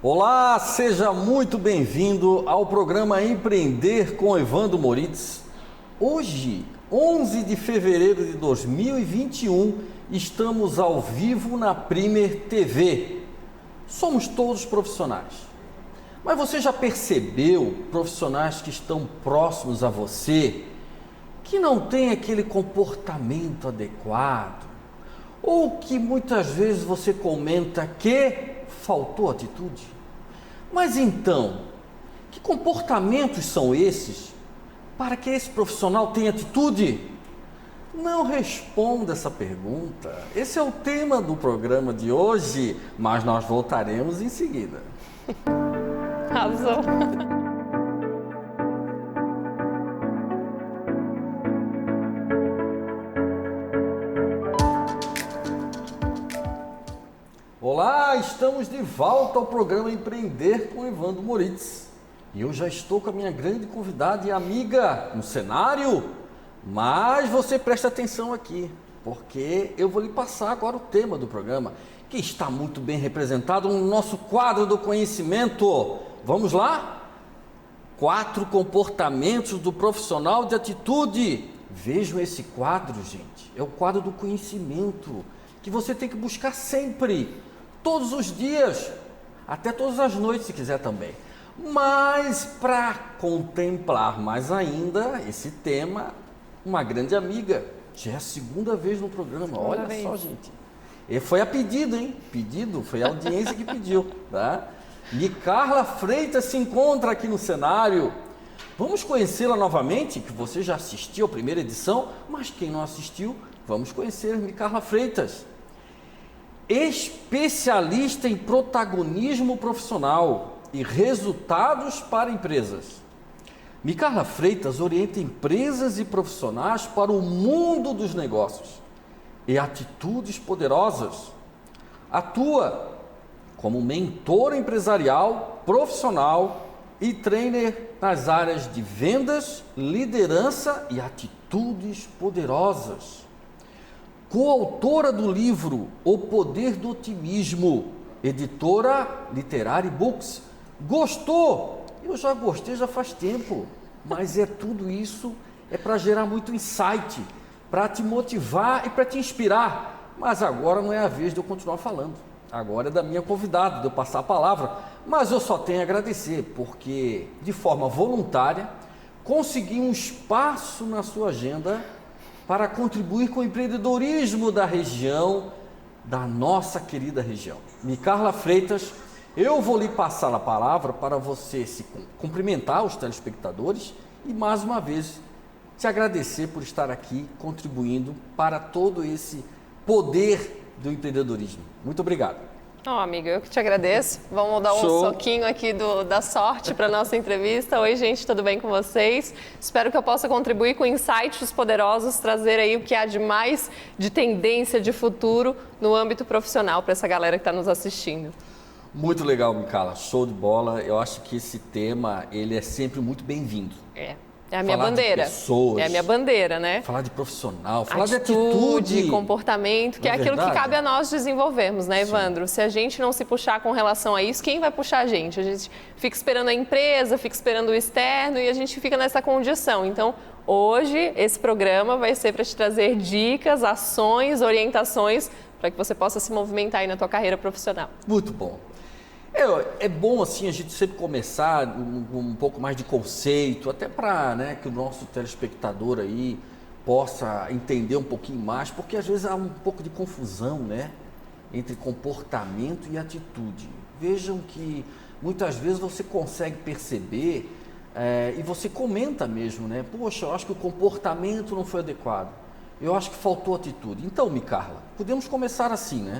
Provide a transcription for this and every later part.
Olá, seja muito bem-vindo ao programa Empreender com Evandro Moritz. Hoje, 11 de fevereiro de 2021, estamos ao vivo na Premier TV. Somos todos profissionais. Mas você já percebeu profissionais que estão próximos a você, que não têm aquele comportamento adequado, ou que muitas vezes você comenta que faltou atitude? Mas então, que comportamentos são esses para que esse profissional tenha atitude? Não responda essa pergunta. Esse é o tema do programa de hoje, mas nós voltaremos em seguida. Arrasou. Olá, estamos de volta ao programa Empreender com Evandro Moritz. E eu já estou com a minha grande convidada e amiga no cenário, mas você presta atenção aqui, porque eu vou lhe passar agora o tema do programa, que está muito bem representado no nosso quadro do conhecimento. Vamos lá? 4 comportamentos do profissional de atitude. Vejam esse quadro, gente. É o quadro do conhecimento, que você tem que buscar sempre, todos os dias, até todas as noites se quiser também. Mas para contemplar mais ainda esse tema, uma grande amiga, já é a segunda vez no programa, olha só, gente. E foi a pedido, hein? Pedido, foi a audiência que pediu, tá? Micarla Freitas se encontra aqui no cenário. Vamos conhecê-la novamente, que você já assistiu a primeira edição, mas quem não assistiu, vamos conhecer Micarla Freitas. Especialista em protagonismo profissional e resultados para empresas. Micarla Freitas orienta empresas e profissionais para o mundo dos negócios e atitudes poderosas. Atua como mentor empresarial, profissional e trainer nas áreas de vendas, liderança e atitudes poderosas. Coautora do livro O Poder do Otimismo, editora Literary Books. Gostou? Eu já gostei já faz tempo, mas tudo isso é para gerar muito insight, para te motivar e para te inspirar. Mas agora não é a vez de eu continuar falando, agora é da minha convidada, de eu passar a palavra. Mas eu só tenho a agradecer, porque de forma voluntária consegui um espaço na sua agenda para contribuir com o empreendedorismo da região, da nossa querida região. Micarla Freitas, eu vou lhe passar a palavra para você se cumprimentar os telespectadores e mais uma vez te agradecer por estar aqui contribuindo para todo esse poder do empreendedorismo. Muito obrigado. Amigo, eu que te agradeço. Vamos dar um soquinho aqui da sorte para a nossa entrevista. Oi, gente, tudo bem com vocês? Espero que eu possa contribuir com insights poderosos, trazer aí o que há de mais de tendência, de futuro no âmbito profissional para essa galera que está nos assistindo. Muito legal, Micarla. Show de bola. Eu acho que esse tema, ele é sempre muito bem-vindo. É a minha falar bandeira. De pessoas, é a minha bandeira, né? Falar de profissional, falar de atitude, comportamento, que é aquilo que cabe a nós desenvolvermos, né, Evandro? Sim. Se a gente não se puxar com relação a isso, quem vai puxar a gente? A gente fica esperando a empresa, fica esperando o externo e a gente fica nessa condição. Então, hoje, esse programa vai ser para te trazer dicas, ações, orientações para que você possa se movimentar aí na tua carreira profissional. Muito bom. É bom assim a gente sempre começar um pouco mais de conceito, até para que o nosso telespectador aí possa entender um pouquinho mais, porque às vezes há um pouco de confusão, entre comportamento e atitude. Vejam que muitas vezes você consegue perceber e você comenta mesmo, Poxa, eu acho que o comportamento não foi adequado. Eu acho que faltou atitude. Então, Micarla, podemos começar assim,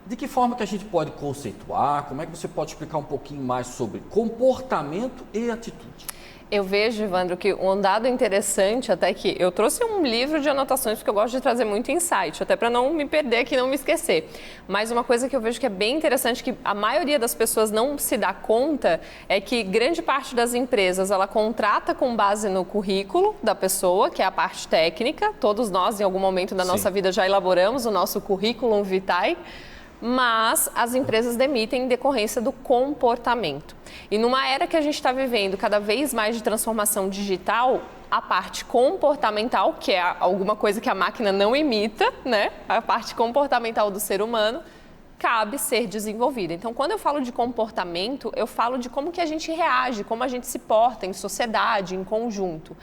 De que forma que a gente pode conceituar? Como é que você pode explicar um pouquinho mais sobre comportamento e atitude? Eu vejo, Evandro, que um dado interessante, até que eu trouxe um livro de anotações, porque eu gosto de trazer muito insight, até para não me perder aqui, não me esquecer. Mas uma coisa que eu vejo que é bem interessante, que a maioria das pessoas não se dá conta, é que grande parte das empresas, ela contrata com base no currículo da pessoa, que é a parte técnica. Todos nós, em algum momento da nossa vida, já elaboramos o nosso currículo vitae. mas as empresas demitem em decorrência do comportamento. E numa era que a gente está vivendo cada vez mais de transformação digital, a parte comportamental, que é alguma coisa que a máquina não imita, né? A parte comportamental do ser humano, cabe ser desenvolvida. Então, quando eu falo de comportamento, eu falo de como que a gente reage, como a gente se porta em sociedade, em conjunto.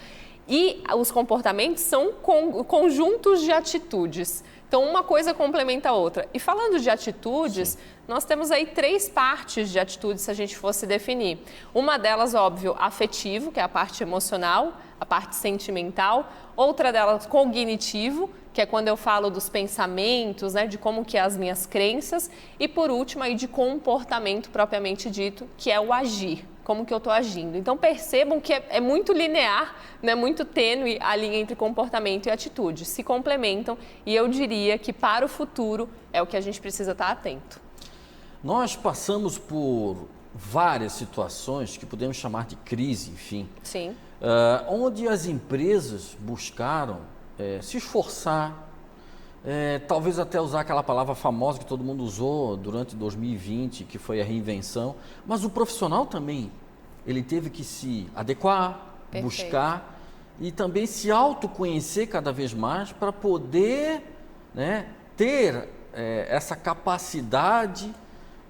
E os comportamentos são conjuntos de atitudes. Então, uma coisa complementa a outra. E falando de atitudes, sim, nós temos aí 3 partes de atitudes, se a gente fosse definir. Uma delas, óbvio, afetivo, que é a parte emocional, a parte sentimental. Outra delas, cognitivo, que é quando eu falo dos pensamentos, né, de como que é as minhas crenças. E, por último, aí de comportamento propriamente dito, que é o agir. Como que eu estou agindo. Então, percebam que é muito linear, né, muito tênue a linha entre comportamento e atitude. Se complementam e eu diria que para o futuro é o que a gente precisa estar atento. Nós passamos por várias situações que podemos chamar de crise, enfim. Sim. Onde as empresas buscaram se esforçar, talvez até usar aquela palavra famosa que todo mundo usou durante 2020, que foi a reinvenção, mas o profissional também, ele teve que se adequar, perfeito, buscar e também se autoconhecer cada vez mais para poder, né, ter essa capacidade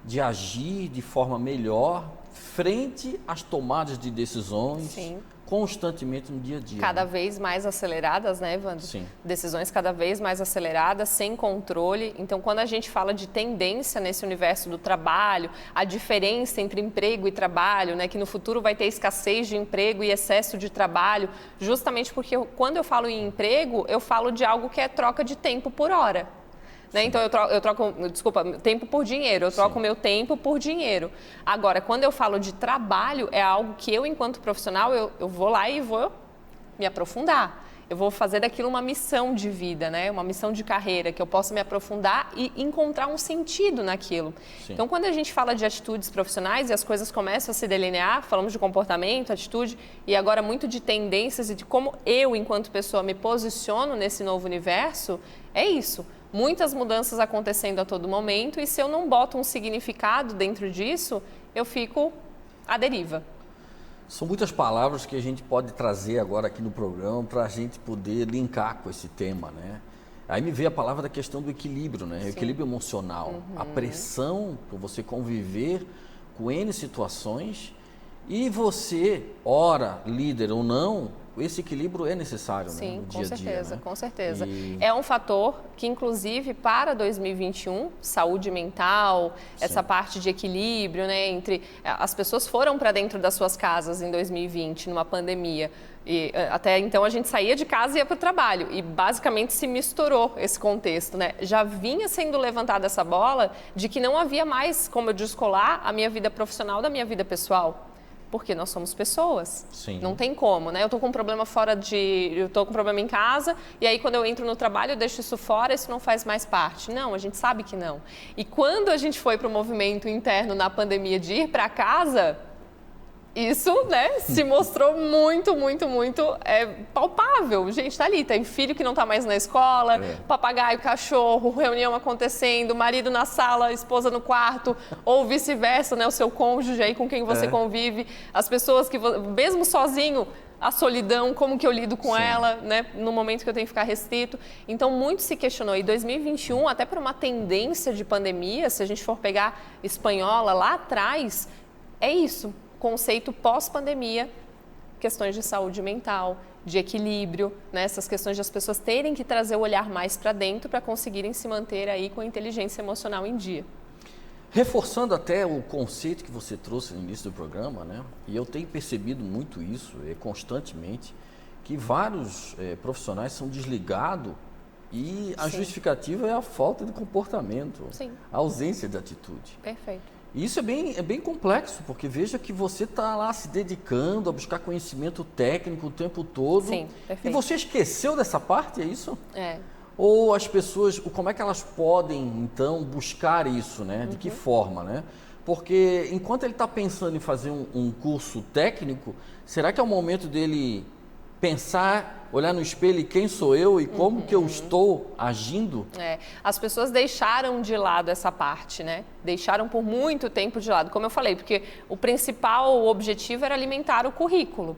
de agir de forma melhor frente às tomadas de decisões, sim, constantemente no dia a dia. Cada vez mais aceleradas, né, Evandro? Sim. Decisões cada vez mais aceleradas, sem controle. Então, quando a gente fala de tendência nesse universo do trabalho, a diferença entre emprego e trabalho, né, que no futuro vai ter escassez de emprego e excesso de trabalho, justamente porque quando eu falo em emprego, eu falo de algo que é troca de tempo por hora. Né? Então, eu troco, tempo por dinheiro, eu troco o meu tempo por dinheiro. Agora, quando eu falo de trabalho, é algo que eu, enquanto profissional, eu vou lá e vou me aprofundar. Eu vou fazer daquilo uma missão de vida, né? Uma missão de carreira, que eu possa me aprofundar e encontrar um sentido naquilo. Sim. Então, quando a gente fala de atitudes profissionais e as coisas começam a se delinear, falamos de comportamento, atitude e agora muito de tendências e de como eu, enquanto pessoa, me posiciono nesse novo universo, é isso. Muitas mudanças acontecendo a todo momento e se eu não boto um significado dentro disso, eu fico à deriva. São muitas palavras que a gente pode trazer agora aqui no programa para a gente poder linkar com esse tema, né? Aí me veio a palavra da questão do equilíbrio, né? O equilíbrio emocional, a pressão por você conviver com N situações e você, ora líder ou não, esse equilíbrio é necessário, sim, né, no dia a dia. Sim, com certeza, né? Com certeza. E... É um fator que, inclusive, para 2021, saúde mental, sim, essa parte de equilíbrio, né, entre... As pessoas foram para dentro das suas casas em 2020, numa pandemia. E até então a gente saía de casa e ia para o trabalho. E basicamente se misturou esse contexto, né? Já vinha sendo levantada essa bola de que não havia mais como eu descolar a minha vida profissional da minha vida pessoal. Porque nós somos pessoas, sim, não tem como, né? Eu tô com um problema eu tô com um problema em casa e aí quando eu entro no trabalho eu deixo isso fora, isso não faz mais parte. Não, a gente sabe que não. E quando a gente foi para o movimento interno na pandemia de ir para casa, isso, né, se mostrou muito palpável. Gente, tá ali, tem filho que não tá mais na escola, papagaio, cachorro, reunião acontecendo, marido na sala, esposa no quarto, ou vice-versa, né, o seu cônjuge aí com quem você convive, as pessoas que, mesmo sozinho, a solidão, como que eu lido com ela, né, no momento que eu tenho que ficar restrito. Então, muito se questionou. E 2021, até por uma tendência de pandemia, se a gente for pegar espanhola lá atrás, é isso. Conceito pós-pandemia, questões de saúde mental, de equilíbrio, né? Essas questões de as pessoas terem que trazer o olhar mais para dentro para conseguirem se manter aí com a inteligência emocional em dia. Reforçando até o conceito que você trouxe no início do programa, né? E eu tenho percebido muito isso constantemente, que vários profissionais são desligados e a justificativa é a falta de comportamento, a ausência de atitude. Perfeito. E isso é bem complexo, porque veja que você está lá se dedicando a buscar conhecimento técnico o tempo todo. Sim, perfeito. E você esqueceu dessa parte, é isso? É. Ou as pessoas, como é que elas podem, então, buscar isso, né? De que forma, né? Porque enquanto ele está pensando em fazer um curso técnico, será que é o momento dele pensar, olhar no espelho e quem sou eu e como que eu estou agindo. As pessoas deixaram de lado essa parte, né? Deixaram por muito tempo de lado, como eu falei, porque o principal objetivo era alimentar o currículo.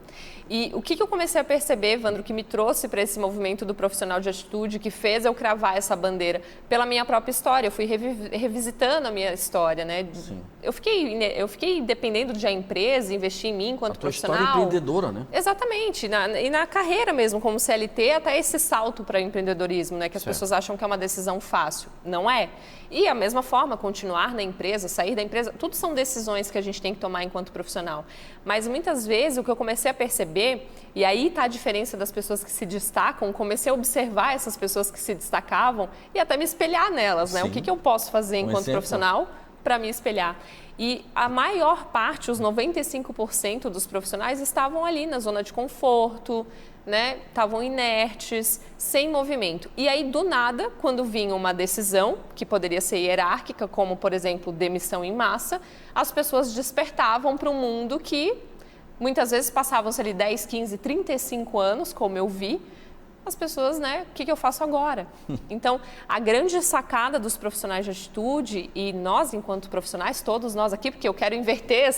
E o que eu comecei a perceber, Evandro, que me trouxe para esse movimento do profissional de atitude, que fez eu cravar essa bandeira pela minha própria história. Eu fui revisitando a minha história, né? Sim. Eu fiquei dependendo de a empresa investir em mim enquanto profissional. A tua história empreendedora, né? Exatamente. E na carreira mesmo, como CLT, até esse salto para empreendedorismo, né? Que as pessoas acham que é uma decisão fácil. Não é. E a mesma forma, continuar na empresa, sair da empresa, tudo são decisões que a gente tem que tomar enquanto profissional. Mas muitas vezes o que eu comecei a perceber, e aí está a diferença das pessoas que se destacam, comecei a observar essas pessoas que se destacavam e até me espelhar nelas, né? O que eu posso fazer enquanto profissional para me espelhar? E a maior parte, os 95% dos profissionais estavam ali na zona de conforto, né? Estavam inertes, sem movimento. E aí, do nada, quando vinha uma decisão, que poderia ser hierárquica, como, por exemplo, demissão em massa, as pessoas despertavam para um mundo que muitas vezes passavam-se ali 10, 15, 35 anos, como eu vi, as pessoas, né, o que eu faço agora? Então, a grande sacada dos profissionais de atitude, e nós, enquanto profissionais, todos nós aqui, porque eu quero inverter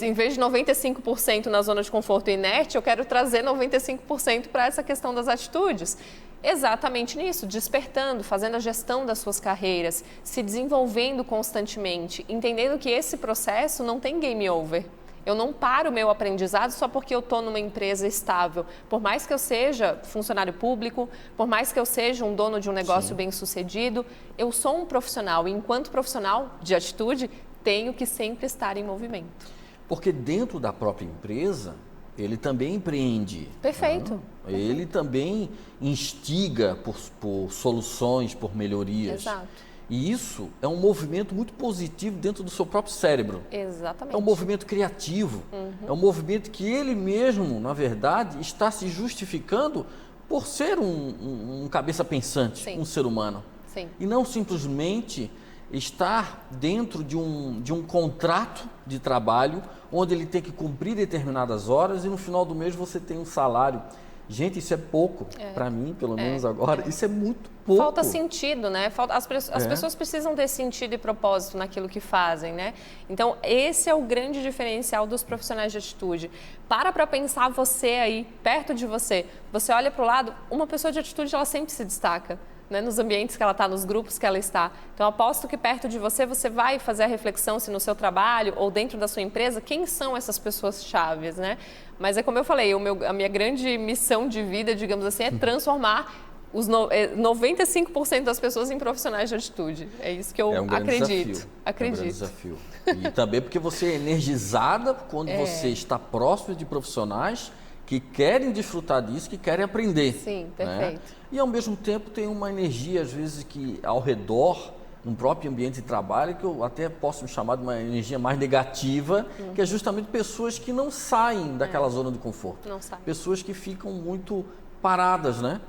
em vez de 95% na zona de conforto e inerte, eu quero trazer 95% para essa questão das atitudes. Exatamente nisso, despertando, fazendo a gestão das suas carreiras, se desenvolvendo constantemente, entendendo que esse processo não tem game over. Eu não paro o meu aprendizado só porque eu estou numa empresa estável. Por mais que eu seja funcionário público, por mais que eu seja um dono de um negócio bem-sucedido, eu sou um profissional e, enquanto profissional de atitude, tenho que sempre estar em movimento. Porque dentro da própria empresa, ele também empreende. Perfeito. Né? Ele também instiga por soluções, por melhorias. Exato. E isso é um movimento muito positivo dentro do seu próprio cérebro. Exatamente. É um movimento criativo. É um movimento que ele mesmo, na verdade, está se justificando por ser um cabeça pensante, um ser humano. Sim. E não simplesmente estar dentro de um contrato de trabalho onde ele tem que cumprir determinadas horas e no final do mês você tem um salário. Gente, isso é pouco, para mim, pelo menos agora, isso é muito pouco. Falta sentido, né? As pessoas precisam ter sentido e propósito naquilo que fazem, né? Então, esse é o grande diferencial dos profissionais de atitude. Para pensar você aí, perto de você. Você olha para o lado, uma pessoa de atitude, ela sempre se destaca. Né, nos ambientes que ela está, nos grupos que ela está. Então, aposto que perto de você, você vai fazer a reflexão se no seu trabalho ou dentro da sua empresa, quem são essas pessoas chaves, né? Mas é como eu falei, a minha grande missão de vida, digamos assim, é transformar os 95% das pessoas em profissionais de atitude. É isso que eu acredito. Desafio. É um grande desafio. E também porque você é energizada quando você está próximo de profissionais que querem desfrutar disso, que querem aprender. Sim, perfeito. Né? E ao mesmo tempo tem uma energia, às vezes, que ao redor, no próprio ambiente de trabalho, que eu até posso chamar de uma energia mais negativa, que é justamente pessoas que não saem daquela zona de conforto. Não saem. Pessoas que ficam muito paradas, né?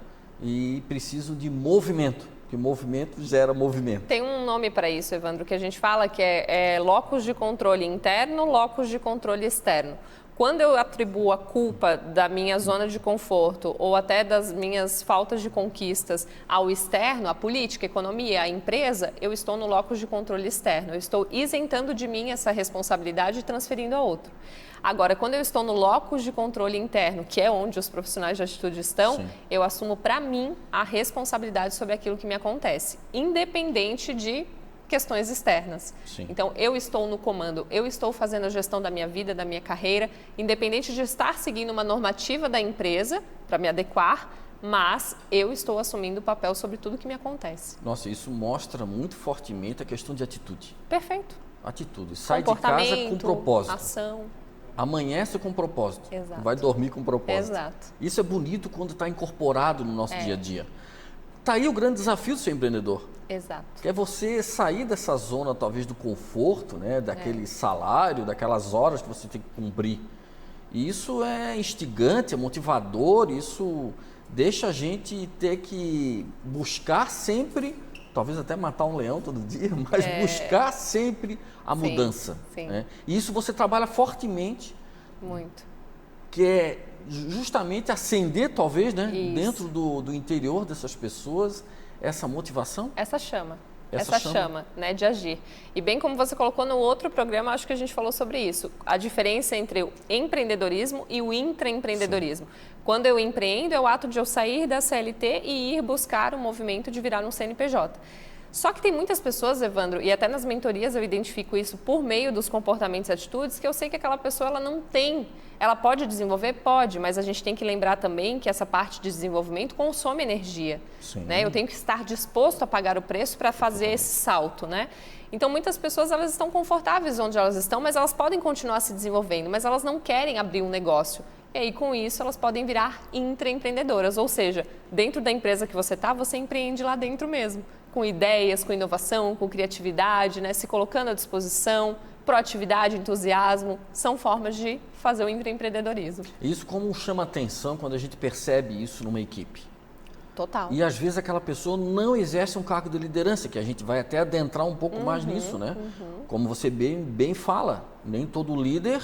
E precisam de movimento, porque movimento gera movimento. Tem um nome para isso, Evandro, que a gente fala que é locus de controle interno, locus de controle externo. Quando eu atribuo a culpa da minha zona de conforto ou até das minhas faltas de conquistas ao externo, à política, à economia, à empresa, eu estou no locus de controle externo. Eu estou isentando de mim essa responsabilidade e transferindo a outro. Agora, quando eu estou no locus de controle interno, que é onde os profissionais de atitude estão, eu assumo para mim a responsabilidade sobre aquilo que me acontece, independente de questões externas. Sim. Então, eu estou no comando, eu estou fazendo a gestão da minha vida, da minha carreira, independente de estar seguindo uma normativa da empresa para me adequar, mas eu estou assumindo o papel sobre tudo que me acontece. Nossa, isso mostra muito fortemente a questão de atitude. Perfeito. Atitude. Sai de casa com propósito. Ação. Amanhece com propósito. Exato. Vai dormir com propósito. Exato. Isso é bonito quando está incorporado no nosso dia a dia. Está aí o grande desafio do ser empreendedor. Exato. Que é você sair dessa zona, talvez, do conforto, né? Daquele salário, daquelas horas que você tem que cumprir. E isso é instigante, é motivador, isso deixa a gente ter que buscar sempre, talvez até matar um leão todo dia, mas buscar sempre a mudança. Sim. Né? E isso você trabalha fortemente. Muito. quer justamente acender, talvez, né, Isso. dentro do interior dessas pessoas, essa motivação? Essa chama. Essa chama, né, de agir. E bem como você colocou no outro programa, acho que a gente falou sobre isso. A diferença entre o empreendedorismo e o intraempreendedorismo. Quando eu empreendo, é o ato de eu sair da CLT e ir buscar o movimento de virar um CNPJ. Só que tem muitas pessoas, Evandro, e até nas mentorias eu identifico isso por meio dos comportamentos e atitudes, que eu sei que aquela pessoa ela não tem. Ela pode desenvolver? Pode, mas a gente tem que lembrar também que essa parte de desenvolvimento consome energia. Né? Eu tenho que estar disposto a pagar o preço para fazer esse salto, né? Então, muitas pessoas elas estão confortáveis onde elas estão, mas elas podem continuar se desenvolvendo, mas elas não querem abrir um negócio. E aí, com isso, elas podem virar intraempreendedoras, ou seja, dentro da empresa que você está, você empreende lá dentro mesmo, com ideias, com inovação, com criatividade, né? Se colocando à disposição, proatividade, entusiasmo, são formas de fazer o intraempreendedorismo. Isso como chama atenção quando a gente percebe isso numa equipe. Total. E às vezes aquela pessoa não exerce um cargo de liderança, que a gente vai até adentrar um pouco mais nisso, né? Como você bem fala, nem todo líder...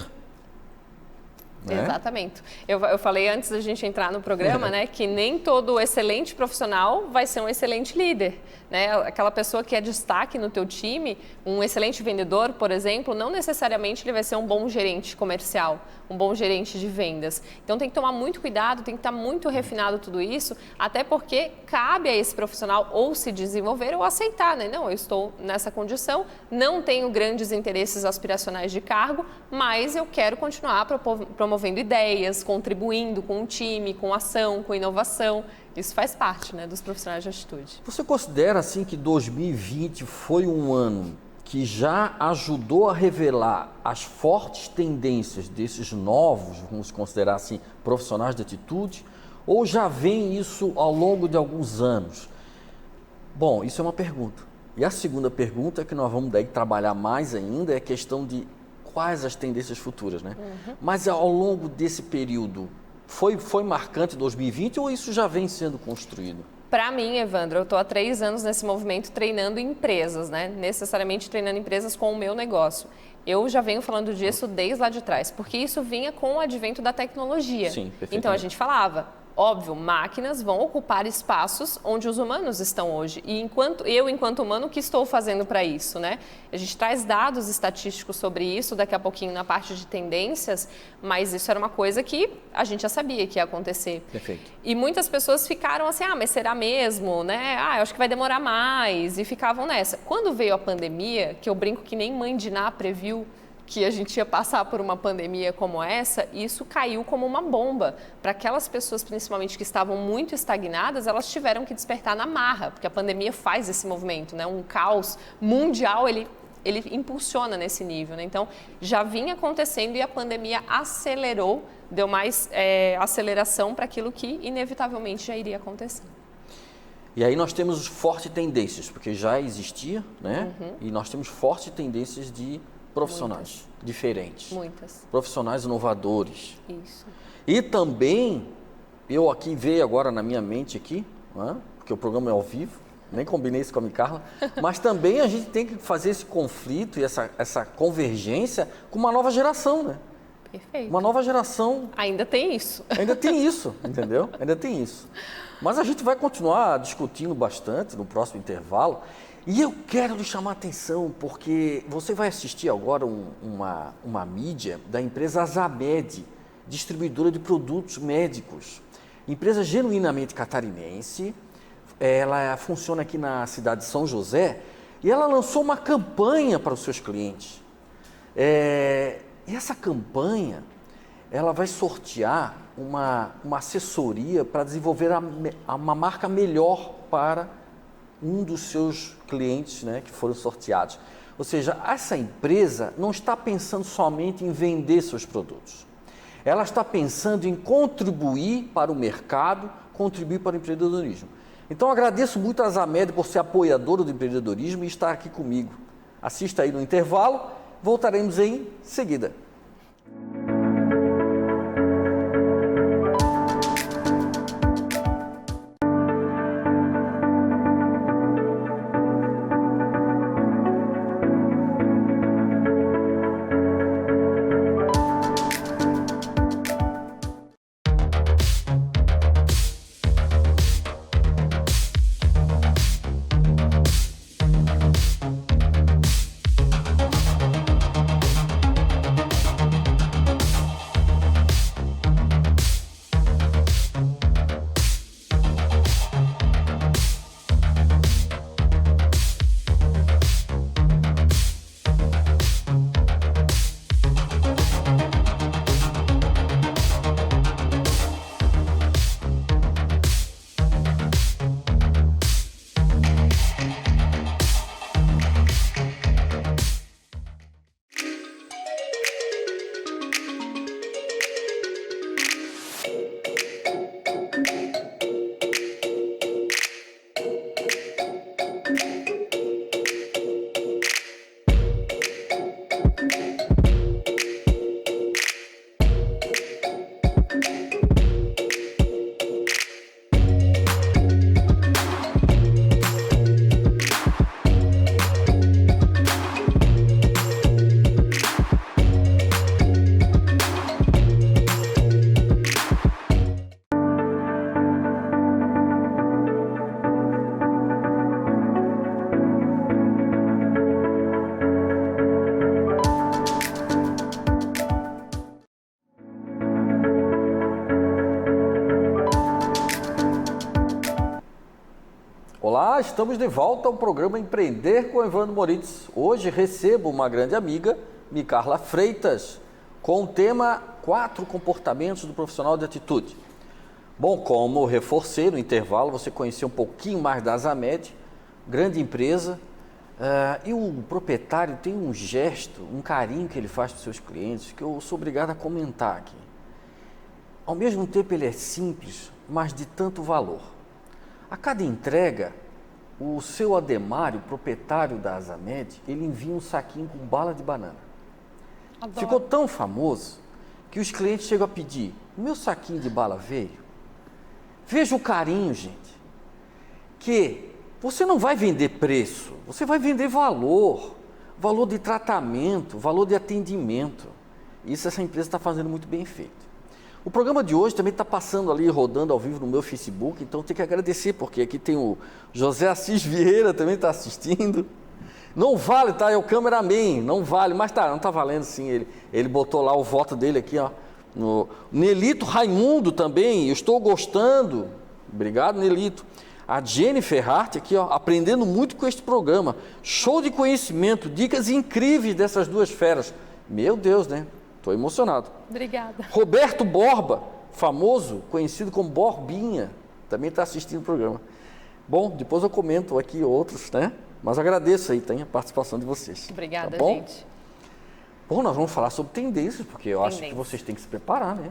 né? Exatamente. Eu falei antes da gente entrar no programa, né, que nem todo excelente profissional vai ser um excelente líder, né? Aquela pessoa que é destaque no teu time, um excelente vendedor, por exemplo, não necessariamente ele vai ser um bom gerente comercial, um bom gerente de vendas. Então tem que tomar muito cuidado, tem que estar muito refinado tudo isso, até porque cabe a esse profissional ou se desenvolver ou aceitar, né? Não, eu estou nessa condição, não tenho grandes interesses aspiracionais de cargo, mas eu quero continuar promovendo ideias, contribuindo com o time, com ação, com inovação. Isso faz parte, né, dos profissionais de atitude. Você considera assim que 2020 foi um ano que já ajudou a revelar as fortes tendências desses novos, vamos considerar assim, profissionais de atitude, ou já vem isso ao longo de alguns anos? Bom, isso é uma pergunta. E a segunda pergunta que nós vamos daí trabalhar mais ainda é a questão de quais as tendências futuras, né? Mas ao longo desse período, foi marcante 2020 ou isso já vem sendo construído? Para mim, Evandro, eu estou há 3 anos nesse movimento treinando empresas, né? Necessariamente treinando empresas com o meu negócio. Eu já venho falando disso desde lá de trás, porque isso vinha com o advento da tecnologia. Sim, perfeitamente. Então a gente falava, óbvio, máquinas vão ocupar espaços onde os humanos estão hoje. E enquanto humano, o que estou fazendo para isso, né? A gente traz dados estatísticos sobre isso daqui a pouquinho na parte de tendências, mas isso era uma coisa que a gente já sabia que ia acontecer. Perfeito. E muitas pessoas ficaram assim, mas será mesmo, né? Eu acho que vai demorar mais, e ficavam nessa. Quando veio a pandemia, que eu brinco que nem mãe de Ná previu que a gente ia passar por uma pandemia como essa, isso caiu como uma bomba. Para aquelas pessoas, principalmente, que estavam muito estagnadas, elas tiveram que despertar na marra, porque a pandemia faz esse movimento, né? Um caos mundial, ele impulsiona nesse nível, né? Então, já vinha acontecendo e a pandemia acelerou, deu mais aceleração para aquilo que inevitavelmente já iria acontecer. E aí nós temos fortes tendências, porque já existia, né? E nós temos fortes tendências de profissionais diferentes. Muitas. Profissionais inovadores. Isso. E também, eu aqui veio agora na minha mente aqui, né? Porque o programa é ao vivo, nem combinei isso com a Micarla, mas também a gente tem que fazer esse conflito e essa convergência com uma nova geração, né? Perfeito. Uma nova geração. Ainda tem isso. Ainda tem isso, entendeu? Ainda tem isso. Mas a gente vai continuar discutindo bastante no próximo intervalo. E eu quero lhe chamar a atenção, porque você vai assistir agora uma mídia da empresa Azamed, distribuidora de produtos médicos. Empresa genuinamente catarinense, ela funciona aqui na cidade de São José, e ela lançou uma campanha para os seus clientes. E essa campanha, ela vai sortear uma assessoria para desenvolver uma marca melhor para um dos seus clientes, né, que foram sorteados. Ou seja, essa empresa não está pensando somente em vender seus produtos. Ela está pensando em contribuir para o mercado, contribuir para o empreendedorismo. Então, agradeço muito a Azamed por ser apoiadora do empreendedorismo e estar aqui comigo. Assista aí no intervalo, voltaremos em seguida. Olá, estamos de volta ao programa Empreender com Evandro Moritz. Hoje recebo uma grande amiga, Micarla Freitas, com o tema 4 comportamentos do profissional de atitude. Bom, como reforcei no intervalo, você conheceu um pouquinho mais da Azamed, grande empresa, e o proprietário tem um gesto, um carinho que ele faz para os seus clientes, que eu sou obrigado a comentar aqui. Ao mesmo tempo ele é simples, mas de tanto valor. A cada entrega, o seu Ademário, proprietário da Azamed, ele envia um saquinho com bala de banana. Adoro. Ficou tão famoso que os clientes chegam a pedir, o meu saquinho de bala veio? Veja o carinho, gente, que você não vai vender preço, você vai vender valor, valor de tratamento, valor de atendimento. Isso essa empresa está fazendo muito bem feito. O programa de hoje também está passando ali, rodando ao vivo no meu Facebook, então tem que agradecer, porque aqui tem o José Assis Vieira, também está assistindo. Não vale, tá? É o cameraman, não vale, mas tá, não está valendo sim, ele botou lá o voto dele aqui, ó. No Nelito Raimundo também, eu estou gostando, obrigado Nelito. A Jennifer Hart aqui, ó, aprendendo muito com este programa, show de conhecimento, dicas incríveis dessas duas feras. Meu Deus, né? Estou emocionado. Obrigada. Roberto Borba, famoso, conhecido como Borbinha, também está assistindo o programa. Bom, depois eu comento aqui outros, né? Mas agradeço aí, a participação de vocês. Obrigada, tá bom? gente. Bom, nós vamos falar sobre tendências, porque eu acho que vocês têm que se preparar, né?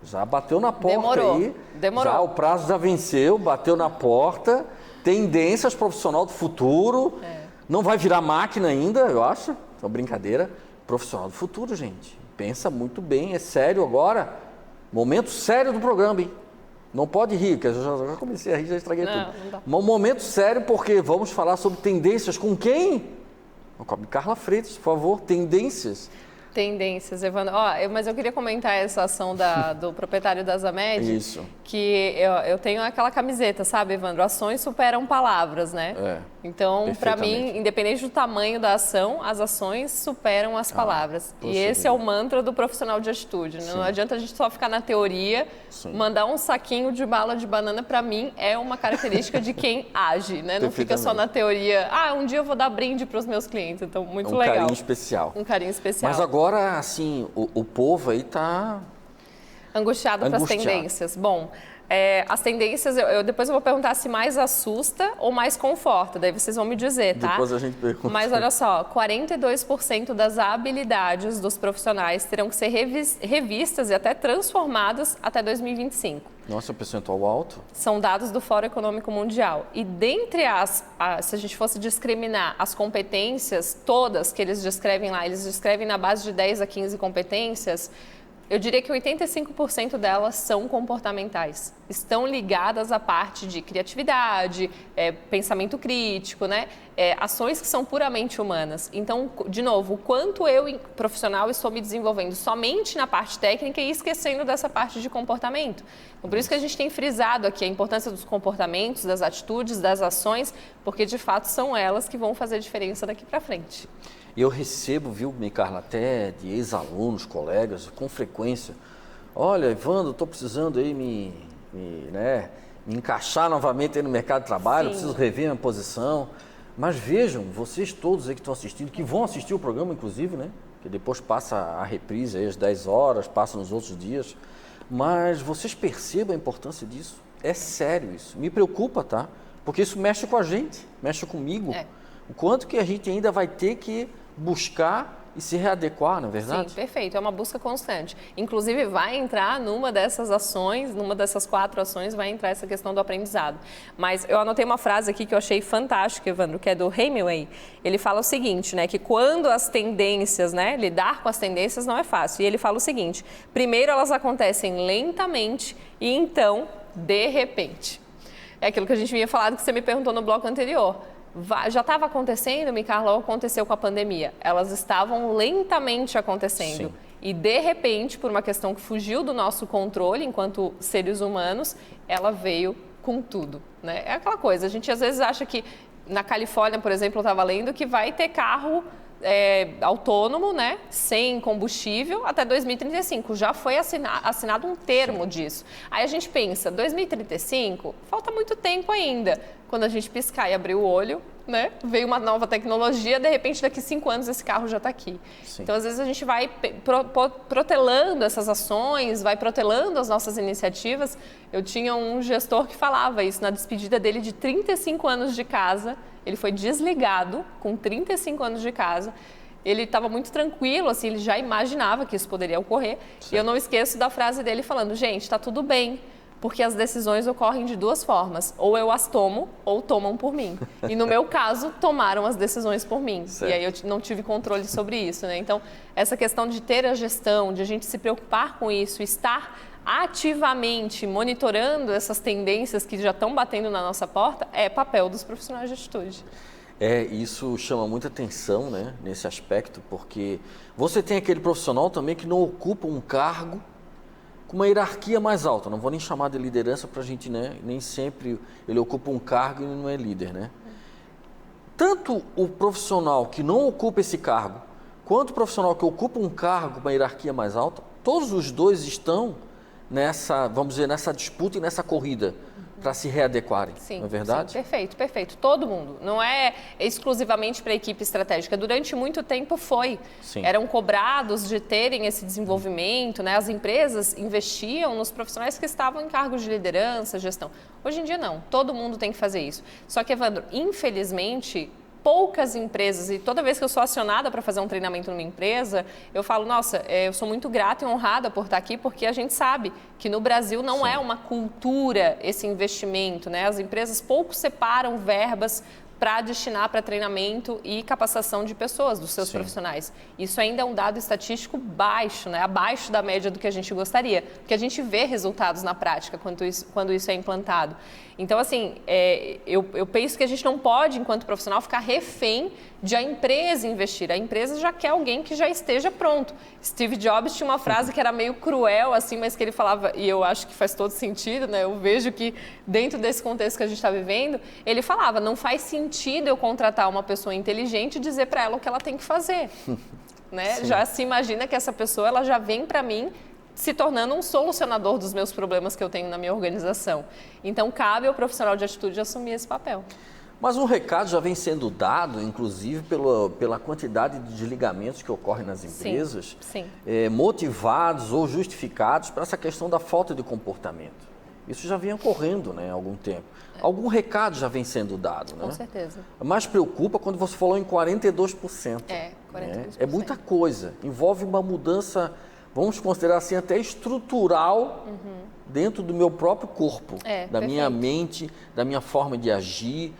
Já bateu na porta aí. Demorou. Já o prazo já venceu, bateu na porta. Tendências profissional do futuro. Não vai virar máquina ainda, eu acho. É uma brincadeira. Profissional do futuro, gente. Pensa muito bem, é sério agora. Momento sério do programa, hein? Não pode rir, que eu já comecei a rir, já estraguei tudo. Não dá. Um momento sério, porque vamos falar sobre tendências com quem? Com a Micarla Freitas, por favor, tendências. Tendências, Evandro. Mas eu queria comentar essa ação do proprietário da Azamed. Isso. Que eu tenho aquela camiseta, sabe, Evandro? Ações superam palavras, né? Então, para mim, independente do tamanho da ação, as ações superam as palavras. E esse é o mantra do profissional de atitude. Né? Não adianta a gente só ficar na teoria. Mandar um saquinho de bala de banana, para mim, é uma característica de quem age, né? Não fica só na teoria, um dia eu vou dar brinde para os meus clientes. Então, muito legal. Um carinho especial. Um carinho especial. Mas agora, assim, o povo aí está angustiado para as tendências. Bom, as tendências, depois eu vou perguntar se mais assusta ou mais conforta, daí vocês vão me dizer, tá? Depois a gente pergunta. Mas olha só, 42% das habilidades dos profissionais terão que ser revistas e até transformadas até 2025. Nossa, percentual alto. São dados do Fórum Econômico Mundial. E dentre se a gente fosse discriminar as competências todas que eles descrevem lá, eles descrevem na base de 10 a 15 competências, eu diria que 85% delas são comportamentais. Estão ligadas à parte de criatividade, pensamento crítico, né? Ações que são puramente humanas. Então, de novo, o quanto eu, profissional, estou me desenvolvendo somente na parte técnica e esquecendo dessa parte de comportamento. Então, por isso que a gente tem frisado aqui a importância dos comportamentos, das atitudes, das ações, porque, de fato, são elas que vão fazer diferença daqui para frente. Eu recebo, viu, Micarla, até de ex-alunos, colegas, com frequência. Olha, Evandro, estou precisando aí me encaixar novamente aí no mercado de trabalho, preciso rever minha posição. Mas vejam, vocês todos aí que estão assistindo, que vão assistir o programa, inclusive, né? Que depois passa a reprise aí às 10 horas, passa nos outros dias. Mas vocês percebam a importância disso. É sério isso. Me preocupa, tá? Porque isso mexe com a gente, mexe comigo. O quanto que a gente ainda vai ter que buscar e se readequar, não é verdade? Sim, perfeito. É uma busca constante. Inclusive, vai entrar numa dessas ações, numa dessas 4 ações, vai entrar essa questão do aprendizado. Mas eu anotei uma frase aqui que eu achei fantástica, Evandro, que é do Hemingway. Ele fala o seguinte, né, que quando as tendências, né, lidar com as tendências não é fácil. E ele fala o seguinte, primeiro elas acontecem lentamente e então, de repente. É aquilo que a gente vinha falado que você me perguntou no bloco anterior. Já estava acontecendo, Micarla, ou aconteceu com a pandemia? Elas estavam lentamente acontecendo. Sim. E, de repente, por uma questão que fugiu do nosso controle enquanto seres humanos, ela veio com tudo, né? É aquela coisa, a gente às vezes acha que na Califórnia, por exemplo, eu estava lendo que vai ter carro autônomo, né, sem combustível, até 2035. Já foi assinado um termo disso. Aí a gente pensa, 2035, falta muito tempo ainda. Quando a gente piscar e abrir o olho, né, veio uma nova tecnologia, de repente daqui 5 anos esse carro já está aqui. Sim. Então, às vezes a gente vai protelando essas ações, vai protelando as nossas iniciativas. Eu tinha um gestor que falava isso na despedida dele de 35 anos de casa. Ele foi desligado com 35 anos de casa. Ele estava muito tranquilo, assim, ele já imaginava que isso poderia ocorrer. Sim. E eu não esqueço da frase dele falando, gente, está tudo bem, porque as decisões ocorrem de 2 formas. Ou eu as tomo, ou tomam por mim. E no meu caso, tomaram as decisões por mim. Certo. E aí eu não tive controle sobre isso, né? Então, essa questão de ter a gestão, de a gente se preocupar com isso, estar ativamente monitorando essas tendências que já estão batendo na nossa porta, é papel dos profissionais de atitude. Isso chama muita atenção, né, nesse aspecto, porque você tem aquele profissional também que não ocupa um cargo com uma hierarquia mais alta. Não vou nem chamar de liderança para a gente, né, nem sempre ele ocupa um cargo e não é líder, né? Tanto o profissional que não ocupa esse cargo, quanto o profissional que ocupa um cargo com uma hierarquia mais alta, todos os dois estão nessa, vamos dizer, nessa disputa e nessa corrida para se readequarem, sim, não é verdade? Sim, perfeito, perfeito. Todo mundo. Não é exclusivamente para a equipe estratégica. Durante muito tempo foi. Sim. Eram cobrados de terem esse desenvolvimento, né? As empresas investiam nos profissionais que estavam em cargos de liderança, gestão. Hoje em dia não. Todo mundo tem que fazer isso. Só que, Evandro, infelizmente, poucas empresas, e toda vez que eu sou acionada para fazer um treinamento numa empresa, eu falo, nossa, eu sou muito grata e honrada por estar aqui, porque a gente sabe que no Brasil não Sim. é uma cultura esse investimento, né? As empresas pouco separam verbas para destinar para treinamento e capacitação de pessoas, dos seus Sim. profissionais. Isso ainda é um dado estatístico baixo, né? Abaixo da média do que a gente gostaria, porque a gente vê resultados na prática quando isso é implantado. Então, assim, eu penso que a gente não pode, enquanto profissional, ficar refém de a empresa investir. A empresa já quer alguém que já esteja pronto. Steve Jobs tinha uma frase que era meio cruel, assim, mas que ele falava, e eu acho que faz todo sentido, né? Eu vejo que dentro desse contexto que a gente está vivendo, ele falava, não faz sentido eu contratar uma pessoa inteligente e dizer para ela o que ela tem que fazer. Né? Já se imagina que essa pessoa ela já vem para mim se tornando um solucionador dos meus problemas que eu tenho na minha organização. Então, cabe ao profissional de atitude assumir esse papel. Mas um recado já vem sendo dado, inclusive, pela quantidade de desligamentos que ocorrem nas empresas, sim. Motivados ou justificados para essa questão da falta de comportamento. Isso já vem ocorrendo, né, há algum tempo. Algum recado já vem sendo dado, né? Com certeza. Mas preocupa quando você falou em 42%. 42%. Né? É muita coisa. Envolve uma mudança, vamos considerar assim, até estrutural dentro do meu próprio corpo, da minha mente, da minha forma de agir.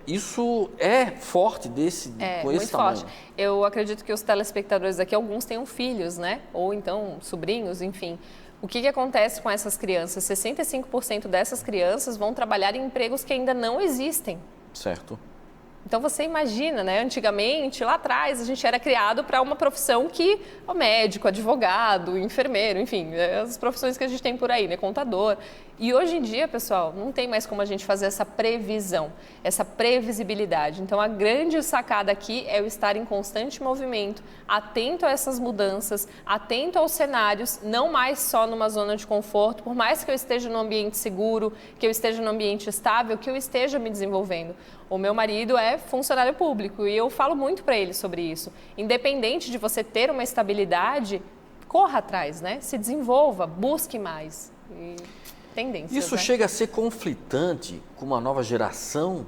Isso é forte com esse muito tamanho. Forte. Eu acredito que os telespectadores aqui, alguns tenham filhos, né? Ou então sobrinhos, enfim. O que acontece com essas crianças? 65% dessas crianças vão trabalhar em empregos que ainda não existem. Certo. Então, você imagina, né? Antigamente, lá atrás, a gente era criado para uma profissão que o médico, advogado, enfermeiro, enfim, as profissões que a gente tem por aí, né? Contador. E hoje em dia, pessoal, não tem mais como a gente fazer essa previsão, essa previsibilidade. Então, a grande sacada aqui é eu estar em constante movimento, atento a essas mudanças, atento aos cenários, não mais só numa zona de conforto, por mais que eu esteja num ambiente seguro, que eu esteja num ambiente estável, que eu esteja me desenvolvendo. O meu marido é funcionário público e eu falo muito para ele sobre isso. Independente de você ter uma estabilidade, corra atrás, né? Se desenvolva, busque mais. E tendências, isso né? chega a ser conflitante com uma nova geração?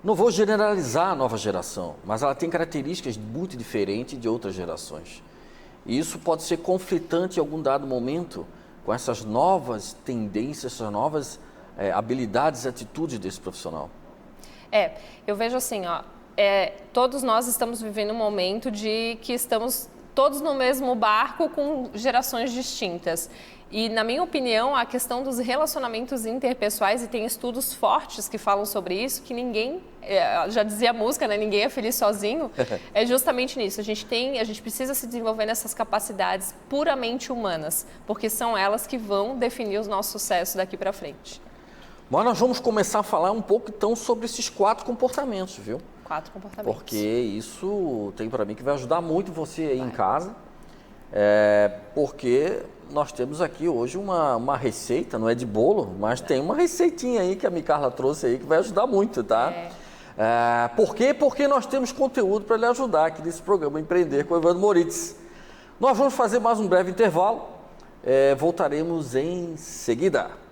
Não vou generalizar a nova geração, mas ela tem características muito diferentes de outras gerações. E isso pode ser conflitante em algum dado momento com essas novas tendências, essas novas habilidades e atitudes desse profissional. Eu vejo assim, todos nós estamos vivendo um momento de que estamos todos no mesmo barco com gerações distintas. E, na minha opinião, a questão dos relacionamentos interpessoais, e tem estudos fortes que falam sobre isso, que ninguém, já dizia a música, né? Ninguém é feliz sozinho, é justamente nisso. A gente precisa se desenvolver nessas capacidades puramente humanas, porque são elas que vão definir o nosso sucesso daqui para frente. Mas nós vamos começar a falar um pouco, então, sobre esses 4 comportamentos, viu? 4 comportamentos. Porque isso tem para mim que vai ajudar muito você aí em casa. Porque nós temos aqui hoje uma receita, não é de bolo, mas tem uma receitinha aí que a Micarla trouxe aí que vai ajudar muito, tá? Por quê? Porque nós temos conteúdo para lhe ajudar aqui nesse programa Empreender com o Evandro Moritz. Nós vamos fazer mais um breve intervalo, voltaremos em seguida.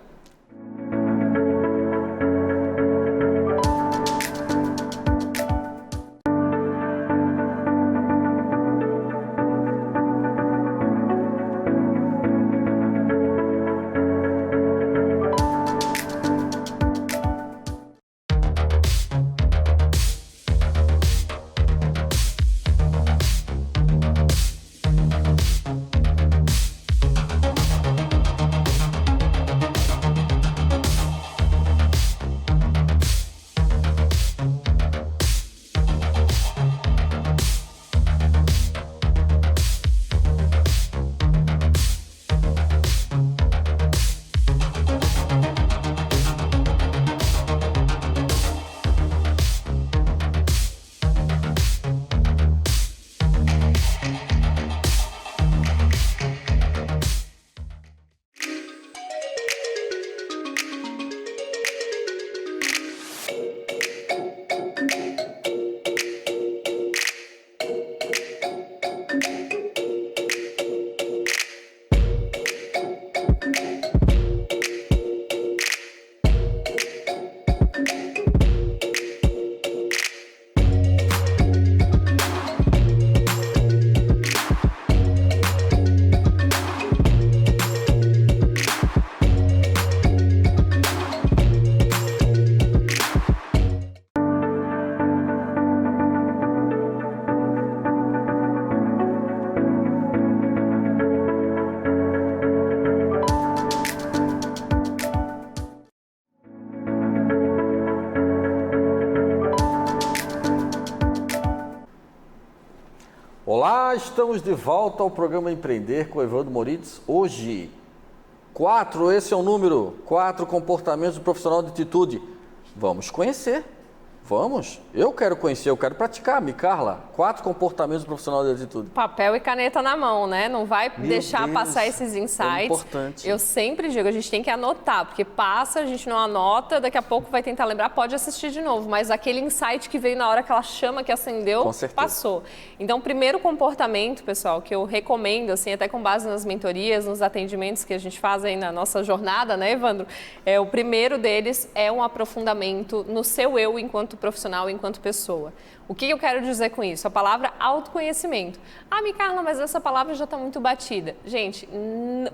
Olá, estamos de volta ao programa Empreender com o Evandro Moritz. Hoje, 4, esse é o número, 4 comportamentos do profissional de atitude. Vamos conhecer, vamos. Eu quero conhecer, eu quero praticar. Micarla, 4 comportamentos do profissional de atitude. Papel e caneta na mão, né? Não vai deixar passar esses insights. É importante. Eu sempre digo, a gente tem que anotar, porque passa, a gente não anota, daqui a pouco vai tentar lembrar, pode assistir de novo, mas aquele insight que veio na hora, aquela chama que acendeu, passou. Então, o primeiro comportamento, pessoal, que eu recomendo, assim, até com base nas mentorias, nos atendimentos que a gente faz aí na nossa jornada, né, Evandro? O primeiro deles é um aprofundamento no seu eu enquanto profissional, enquanto pessoa. O que eu quero dizer com isso? A palavra autoconhecimento. Ah, Micarla, mas essa palavra já está muito batida. Gente,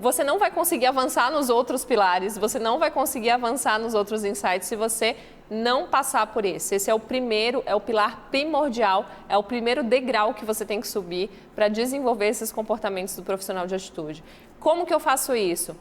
você não vai conseguir avançar nos outros pilares, você não vai conseguir avançar nos outros insights se você não passar por esse. Esse é o primeiro, é o pilar primordial, é o primeiro degrau que você tem que subir para desenvolver esses comportamentos do profissional de atitude. Como que eu faço isso?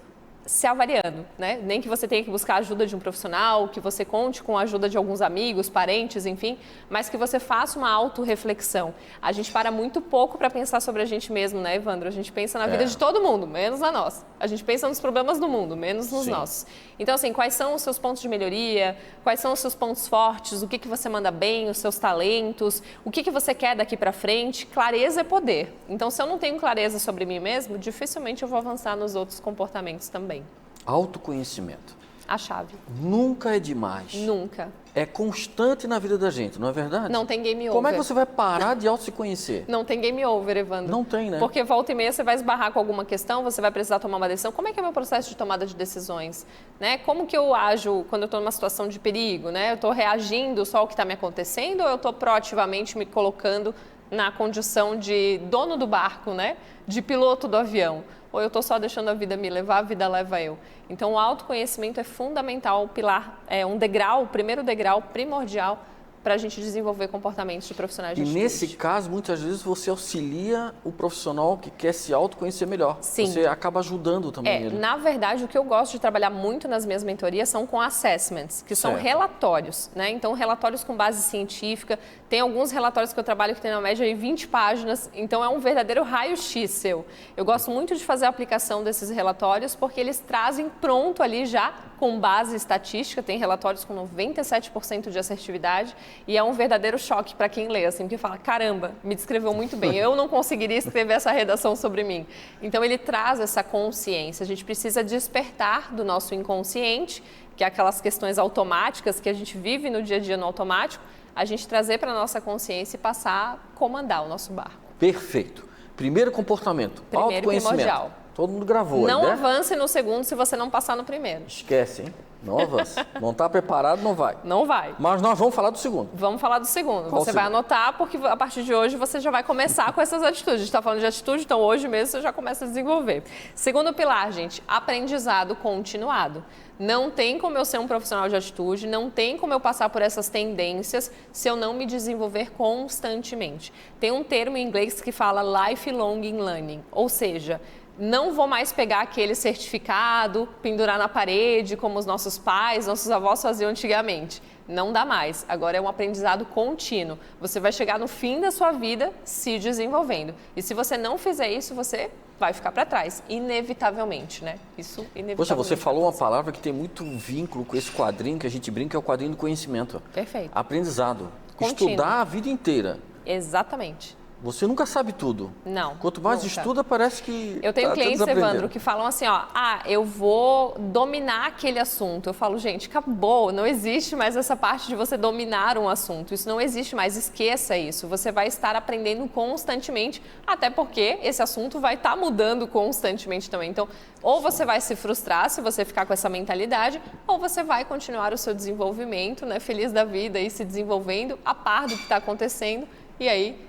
Se avaliando, né? Nem que você tenha que buscar a ajuda de um profissional, que você conte com a ajuda de alguns amigos, parentes, enfim, mas que você faça uma autorreflexão. A gente para muito pouco para pensar sobre a gente mesmo, né, Evandro? A gente pensa na vida de todo mundo, menos na nossa. A gente pensa nos problemas do mundo, menos nos nossos. Então, assim, quais são os seus pontos de melhoria? Quais são os seus pontos fortes? O que você manda bem? Os seus talentos? O que você quer daqui para frente? Clareza é poder. Então, se eu não tenho clareza sobre mim mesmo, dificilmente eu vou avançar nos outros comportamentos também. Autoconhecimento. A chave. Nunca é demais. Nunca. É constante na vida da gente, não é verdade? Não tem game over. Como é que você vai parar de auto se conhecer? Não tem game over, Evandro. Não tem, né? Porque volta e meia você vai esbarrar com alguma questão, você vai precisar tomar uma decisão. Como é que é o meu processo de tomada de decisões? Né? Como que eu ajo quando eu estou numa situação de perigo? Né? Eu estou reagindo só ao que está me acontecendo ou eu estou proativamente me colocando na condição de dono do barco, né? De piloto do avião? Ou eu estou só deixando a vida me levar, a vida leva eu. Então, o autoconhecimento é fundamental, o pilar, é um degrau, o primeiro degrau primordial para a gente desenvolver comportamentos de profissionais de atitude. E nesse caso, muitas vezes você auxilia o profissional que quer se autoconhecer melhor. Sim. Você acaba ajudando também ele. Na verdade, o que eu gosto de trabalhar muito nas minhas mentorias são com assessments, que são relatórios, né? Então, relatórios com base científica. Tem alguns relatórios que eu trabalho que tem na média aí 20 páginas, então é um verdadeiro raio-x seu. Eu gosto muito de fazer a aplicação desses relatórios porque eles trazem pronto ali já com base estatística, tem relatórios com 97% de assertividade. E é um verdadeiro choque para quem lê, assim, porque fala, caramba, me descreveu muito bem, eu não conseguiria escrever essa redação sobre mim. Então, ele traz essa consciência, a gente precisa despertar do nosso inconsciente, que é aquelas questões automáticas que a gente vive no dia a dia no automático, a gente trazer para a nossa consciência e passar a comandar o nosso barco. Perfeito. Primeiro comportamento, autoconhecimento. Primordial. Todo mundo gravou, Não né? avance no segundo se você não passar no primeiro. Esquece, hein? Não avança. Não está preparado, não vai. Não vai. Mas nós vamos falar do segundo. Vamos falar do segundo. Qual você o vai segundo? anotar, porque a partir de hoje você já vai começar com essas atitudes. A gente está falando de atitude, então hoje mesmo você já começa a desenvolver. Segundo pilar, gente, aprendizado continuado. Não tem como eu ser um profissional de atitude, não tem como eu passar por essas tendências se eu não me desenvolver constantemente. Tem um termo em inglês que fala lifelong learning, ou seja, não vou mais pegar aquele certificado, pendurar na parede, como os nossos pais, nossos avós faziam antigamente. Não dá mais. Agora é um aprendizado contínuo. Você vai chegar no fim da sua vida se desenvolvendo. E se você não fizer isso, você vai ficar para trás, inevitavelmente, né? Isso inevitavelmente. Poxa, você falou uma palavra que tem muito vínculo com esse quadrinho que a gente brinca, é o quadrinho do conhecimento. Perfeito. Aprendizado. Contínuo. Estudar a vida inteira. Exatamente. Você nunca sabe tudo. Não. Quanto mais nunca. estuda, parece que Eu tenho tá clientes, desaprendendo. Evandro, que falam assim, ó, eu vou dominar aquele assunto. Eu falo, gente, acabou, não existe mais essa parte de você dominar um assunto. Isso não existe mais, esqueça isso. Você vai estar aprendendo constantemente, até porque esse assunto vai estar mudando constantemente também. Então, ou você vai se frustrar se você ficar com essa mentalidade, ou você vai continuar o seu desenvolvimento, né, feliz da vida e se desenvolvendo a par do que está acontecendo, e aí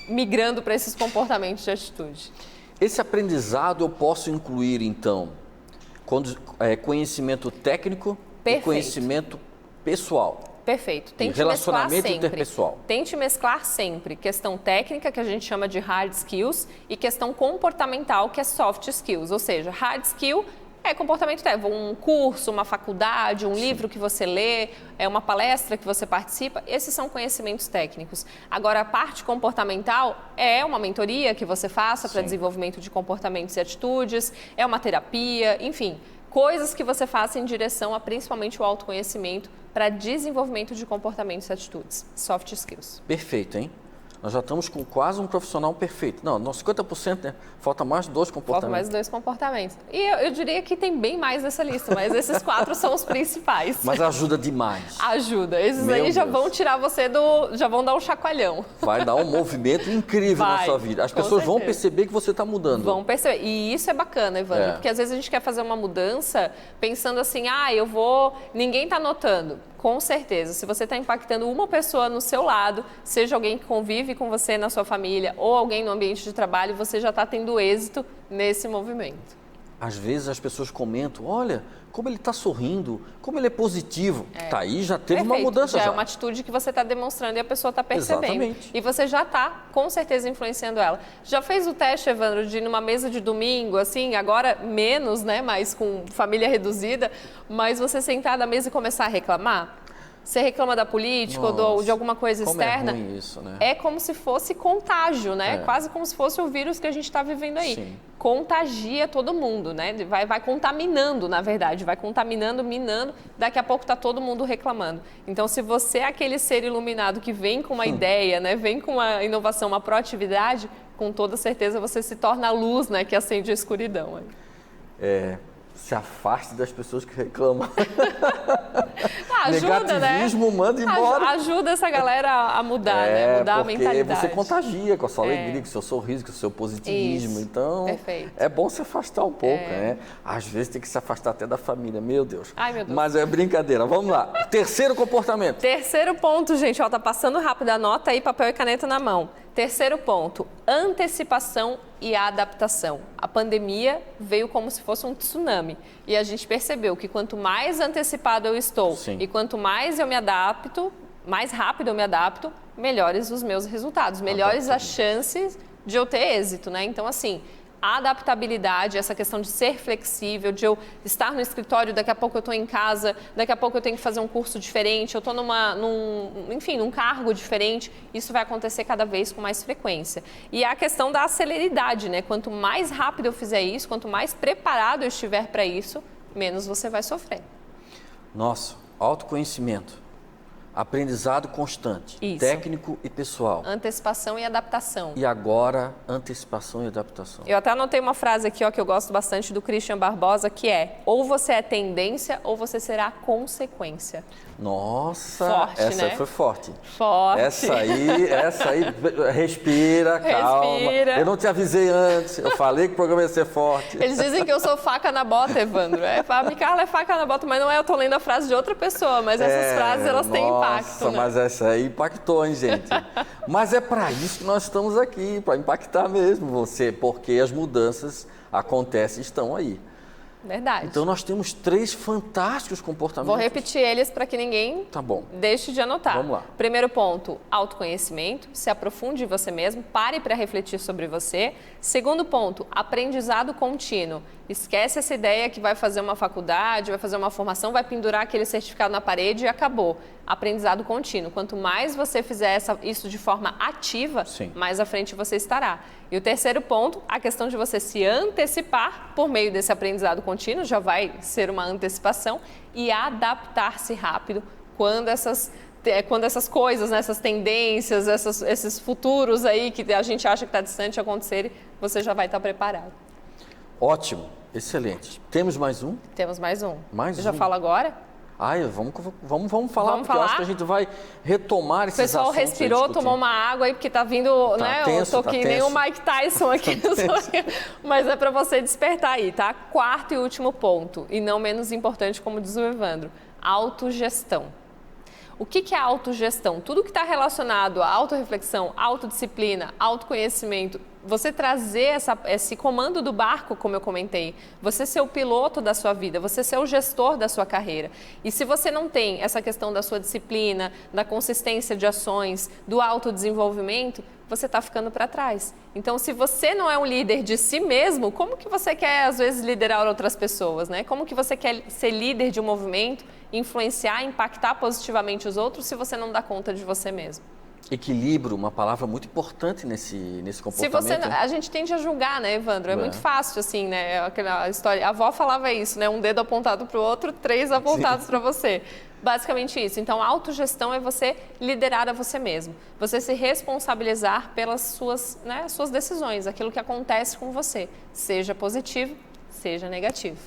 migrando para esses comportamentos de atitude. Esse aprendizado eu posso incluir, então, conhecimento técnico Perfeito. e conhecimento pessoal. Perfeito. Tente Relacionamento mesclar sempre. interpessoal. Tente mesclar sempre questão técnica, que a gente chama de hard skills, e questão comportamental, que é soft skills. Ou seja, hard skill é comportamento técnico, um curso, uma faculdade, um livro que você lê, uma palestra que você participa, esses são conhecimentos técnicos. Agora, a parte comportamental é uma mentoria que você faça para desenvolvimento de comportamentos e atitudes, é uma terapia, enfim, coisas que você faça em direção a principalmente o autoconhecimento para desenvolvimento de comportamentos e atitudes, soft skills. Perfeito, hein? Nós já estamos com quase um profissional perfeito. Não, nós 50%, né? Falta mais 2 comportamentos. Falta mais 2 comportamentos. E eu diria que tem bem mais nessa lista, mas esses 4 são os principais. Mas ajuda demais. Ajuda. Esses Meu aí já Deus. vão tirar você já vão dar um chacoalhão. Vai dar um movimento incrível na Vai, sua vida. As com pessoas vão certeza. perceber que você está mudando. Vão perceber. E isso é bacana, Evandro, porque às vezes a gente quer fazer uma mudança pensando assim, ninguém está notando. Com certeza, se você está impactando uma pessoa no seu lado, seja alguém que convive com você na sua família ou alguém no ambiente de trabalho, você já está tendo êxito nesse movimento. Às vezes as pessoas comentam, olha, como ele está sorrindo, como ele é positivo. Tá aí, já teve uma Perfeito. mudança já. É uma atitude que você está demonstrando e a pessoa está percebendo. Exatamente. E você já está, com certeza, influenciando ela. Já fez o teste, Evandro, de ir numa mesa de domingo, assim, agora menos, né, mas com família reduzida, mas você sentar na mesa e começar a reclamar? Você reclama da política ou de alguma coisa como externa? É ruim isso, né? É como se fosse contágio, né? É. Quase como se fosse o vírus que a gente está vivendo aí. Sim. Contagia todo mundo, né? Vai contaminando, na verdade, vai contaminando, minando, daqui a pouco está todo mundo reclamando. Então, se você é aquele ser iluminado que vem com uma ideia, né? Vem com uma inovação, uma proatividade, com toda certeza você se torna a luz, né? Que acende a escuridão. Se afaste das pessoas que reclamam. Ajuda, Negativismo, né? manda embora. Ajuda essa galera a mudar, né? Mudar a mentalidade. Você contagia com a sua alegria, com o seu sorriso, com o seu positivismo. Isso. Então, Perfeito. é bom se afastar um pouco, né? Às vezes tem que se afastar até da família, meu Deus. Ai, meu Deus. Mas é brincadeira. Vamos lá. Terceiro comportamento. Terceiro ponto, gente, tá passando rápido, anota aí, papel e caneta na mão. Terceiro ponto, antecipação e adaptação. A pandemia veio como se fosse um tsunami e a gente percebeu que quanto mais antecipado eu estou Sim. e quanto mais eu me adapto, mais rápido eu me adapto, melhores os meus resultados, melhores as chances de eu ter êxito, né? Então, assim, a adaptabilidade, essa questão de ser flexível, de eu estar no escritório, daqui a pouco eu estou em casa, daqui a pouco eu tenho que fazer um curso diferente, eu estou num cargo diferente, isso vai acontecer cada vez com mais frequência. E a questão da celeridade, né? Quanto mais rápido eu fizer isso, quanto mais preparado eu estiver para isso, menos você vai sofrer. Nossa, autoconhecimento. Aprendizado constante, Isso. técnico e pessoal. Antecipação e adaptação. E agora, antecipação e adaptação. Eu até anotei uma frase aqui, ó, que eu gosto bastante do Christian Barbosa, que é: ou você é tendência ou você será consequência. Nossa, Forte, essa né? aí foi forte. Forte. Essa aí, respira, calma. Respira. Eu não te avisei antes, eu falei que o programa ia ser forte. Eles dizem que eu sou faca na bota, Evandro. A Micarla é faca na bota, mas não é, eu tô lendo a frase de outra pessoa, mas essas frases, elas têm impacto, Nossa, né? mas essa aí impactou, hein, gente? Mas é para isso que nós estamos aqui, para impactar mesmo você, porque as mudanças acontecem e estão aí. Verdade. Então nós temos 3 fantásticos comportamentos. Vou repetir eles para que ninguém Tá bom. deixe de anotar. Vamos lá. Primeiro ponto, autoconhecimento. Se aprofunde em você mesmo, pare para refletir sobre você. Segundo ponto, aprendizado contínuo. Esquece essa ideia que vai fazer uma faculdade, vai fazer uma formação, vai pendurar aquele certificado na parede e acabou. Aprendizado contínuo. Quanto mais você fizer isso de forma ativa, Sim. mais à frente você estará. E o terceiro ponto, a questão de você se antecipar por meio desse aprendizado contínuo, já vai ser uma antecipação, e adaptar-se rápido quando essas coisas, né, essas tendências, esses futuros aí que a gente acha que está distante acontecerem, você já vai estar preparado. Ótimo, excelente. Temos mais um? Temos mais um. Mais Eu já um? falo agora? Vamos falar, porque eu acho que a gente vai retomar esses assuntos. O pessoal respirou, tomou uma água aí, porque tá vindo, né? Tenso, eu tô que nem o Mike Tyson aqui. Mas é para você despertar aí, tá? Quarto e último ponto, e não menos importante, como diz o Evandro, autogestão. O que é autogestão? Tudo que está relacionado à autorreflexão, autodisciplina, autoconhecimento, você trazer esse comando do barco, como eu comentei, você ser o piloto da sua vida, você ser o gestor da sua carreira. E se você não tem essa questão da sua disciplina, da consistência de ações, do autodesenvolvimento, você está ficando para trás. Então, se você não é um líder de si mesmo, como que você quer, às vezes, liderar outras pessoas, né? Como que você quer ser líder de um movimento, influenciar, impactar positivamente os outros, se você não dá conta de você mesmo? Equilíbrio, uma palavra muito importante nesse comportamento. Se você, a gente tende a julgar, né, Evandro? É muito fácil, assim, né? Aquela história. A avó falava isso, né? Um dedo apontado para o outro, 3 apontados para você. Basicamente isso. Então, a autogestão é você liderar a você mesmo. Você se responsabilizar pelas suas decisões, aquilo que acontece com você, seja positivo, seja negativo.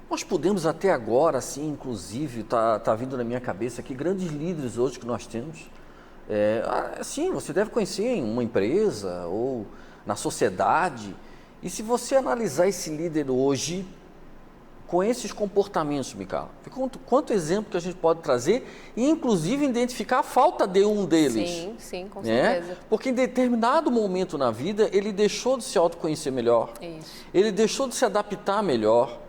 Nós podemos até agora, assim, inclusive, tá vindo na minha cabeça aqui, grandes líderes hoje que nós temos. Sim, você deve conhecer em uma empresa ou na sociedade. E se você analisar esse líder hoje com esses comportamentos, Micarla, quanto exemplo que a gente pode trazer e, inclusive, identificar a falta de um deles. Sim, com certeza. Porque em determinado momento na vida, ele deixou de se autoconhecer melhor. Isso. Ele deixou de se adaptar melhor.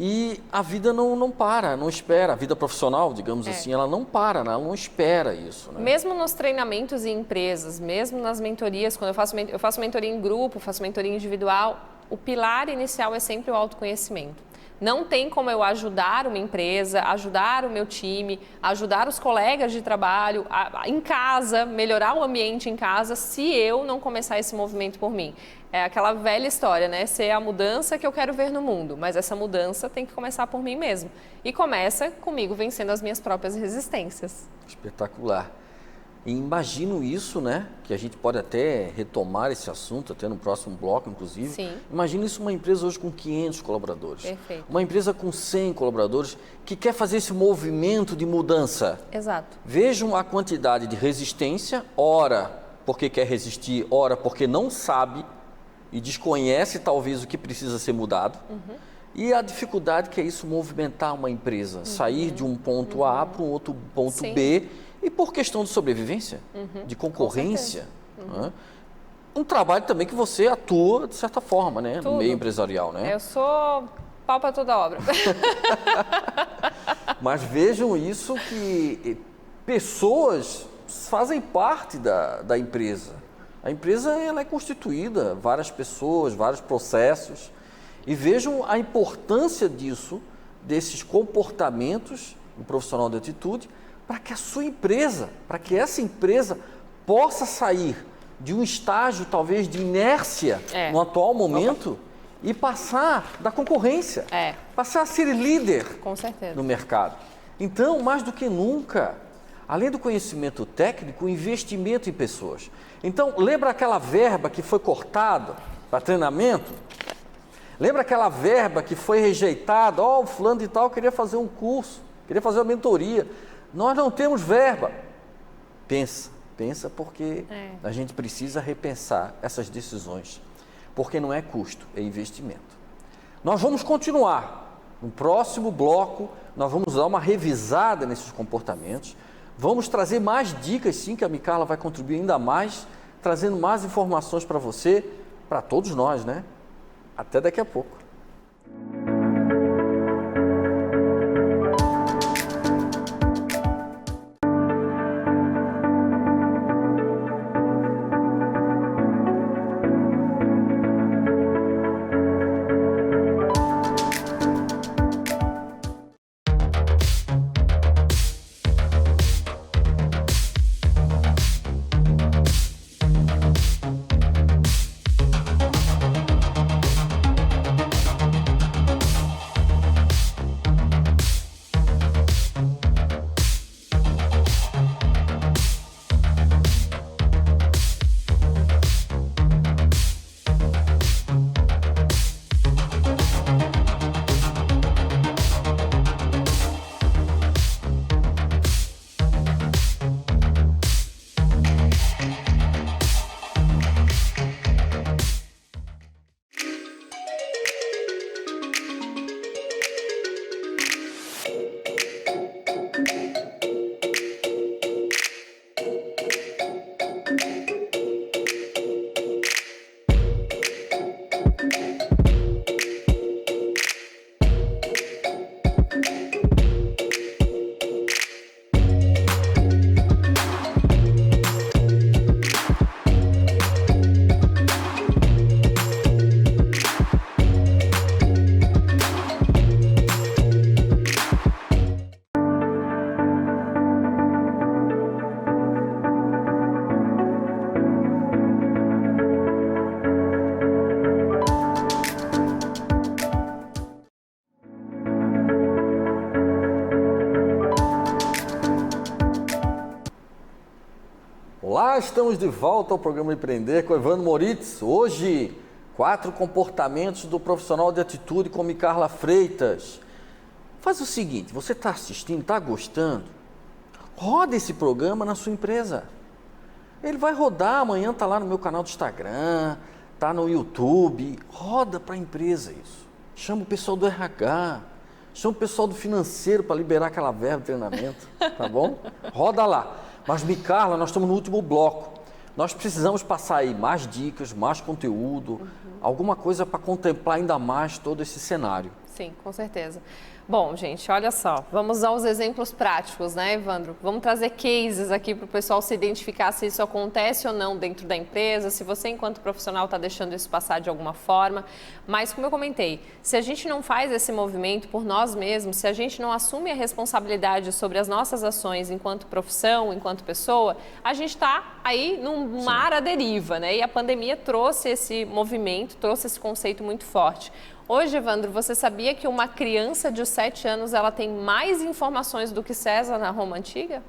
E a vida não para, não espera. A vida profissional, digamos assim, ela não para, ela não espera isso. Né? Mesmo nos treinamentos em empresas, mesmo nas mentorias, quando eu faço mentoria em grupo, faço mentoria individual, o pilar inicial é sempre o autoconhecimento. Não tem como eu ajudar uma empresa, ajudar o meu time, ajudar os colegas de trabalho, em casa, melhorar o ambiente em casa, se eu não começar esse movimento por mim. É aquela velha história, né? Ser a mudança que eu quero ver no mundo, mas essa mudança tem que começar por mim mesmo. E começa comigo vencendo as minhas próprias resistências. Espetacular. E imagino isso, né? Que a gente pode até retomar esse assunto, até no próximo bloco, inclusive. Sim. Imagina isso uma empresa hoje com 500 colaboradores. Perfeito. Uma empresa com 100 colaboradores que quer fazer esse movimento de mudança. Exato. Vejam a quantidade de resistência, ora porque quer resistir, ora porque não sabe e desconhece talvez o que precisa ser mudado. E a dificuldade que é isso movimentar uma empresa, sair de um ponto A para um outro ponto Sim. B, e por questão de sobrevivência, de concorrência. Né? Um trabalho também que você atua, de certa forma, né? No meio empresarial. Né? Eu sou pau para toda obra. Mas vejam isso, que pessoas fazem parte da empresa. A empresa ela é constituída, várias pessoas, vários processos. E vejam a importância disso, desses comportamentos do profissional de atitude, para que a sua empresa, para que essa empresa possa sair de um estágio talvez de inércia no atual momento e passar da concorrência, passar a ser líder Com certeza. no mercado. Então, mais do que nunca, além do conhecimento técnico, o investimento em pessoas. Então, lembra aquela verba que foi cortada para treinamento? Lembra aquela verba que foi rejeitada? O fulano de tal queria fazer um curso, queria fazer uma mentoria. Nós não temos verba. Pensa porque a gente precisa repensar essas decisões. Porque não é custo, é investimento. Nós vamos continuar. No próximo bloco, nós vamos dar uma revisada nesses comportamentos. Vamos trazer mais dicas, sim, que a Micarla vai contribuir ainda mais, trazendo mais informações para você, para todos nós, né? Até daqui a pouco. Olá, estamos de volta ao programa Empreender com Evandro Moritz. Hoje, 4 comportamentos do profissional de atitude com Micarla Freitas. Faz o seguinte, você está assistindo, está gostando? Roda esse programa na sua empresa. Ele vai rodar, amanhã está lá no meu canal do Instagram, está no YouTube. Roda para a empresa isso. Chama o pessoal do RH, chama o pessoal do financeiro para liberar aquela verba de treinamento, tá bom? Roda lá. Mas, Micarla, nós estamos no último bloco. Nós precisamos passar aí mais dicas, mais conteúdo, alguma coisa para contemplar ainda mais todo esse cenário. Sim, com certeza. Bom, gente, olha só, vamos aos exemplos práticos, né, Evandro? Vamos trazer cases aqui para o pessoal se identificar se isso acontece ou não dentro da empresa, se você, enquanto profissional, está deixando isso passar de alguma forma. Mas, como eu comentei, se a gente não faz esse movimento por nós mesmos, se a gente não assume a responsabilidade sobre as nossas ações enquanto profissão, enquanto pessoa, a gente está aí num mar à deriva, né? E a pandemia trouxe esse movimento, trouxe esse conceito muito forte. Hoje, Evandro, você sabia que uma criança de 7 anos ela tem mais informações do que César na Roma Antiga?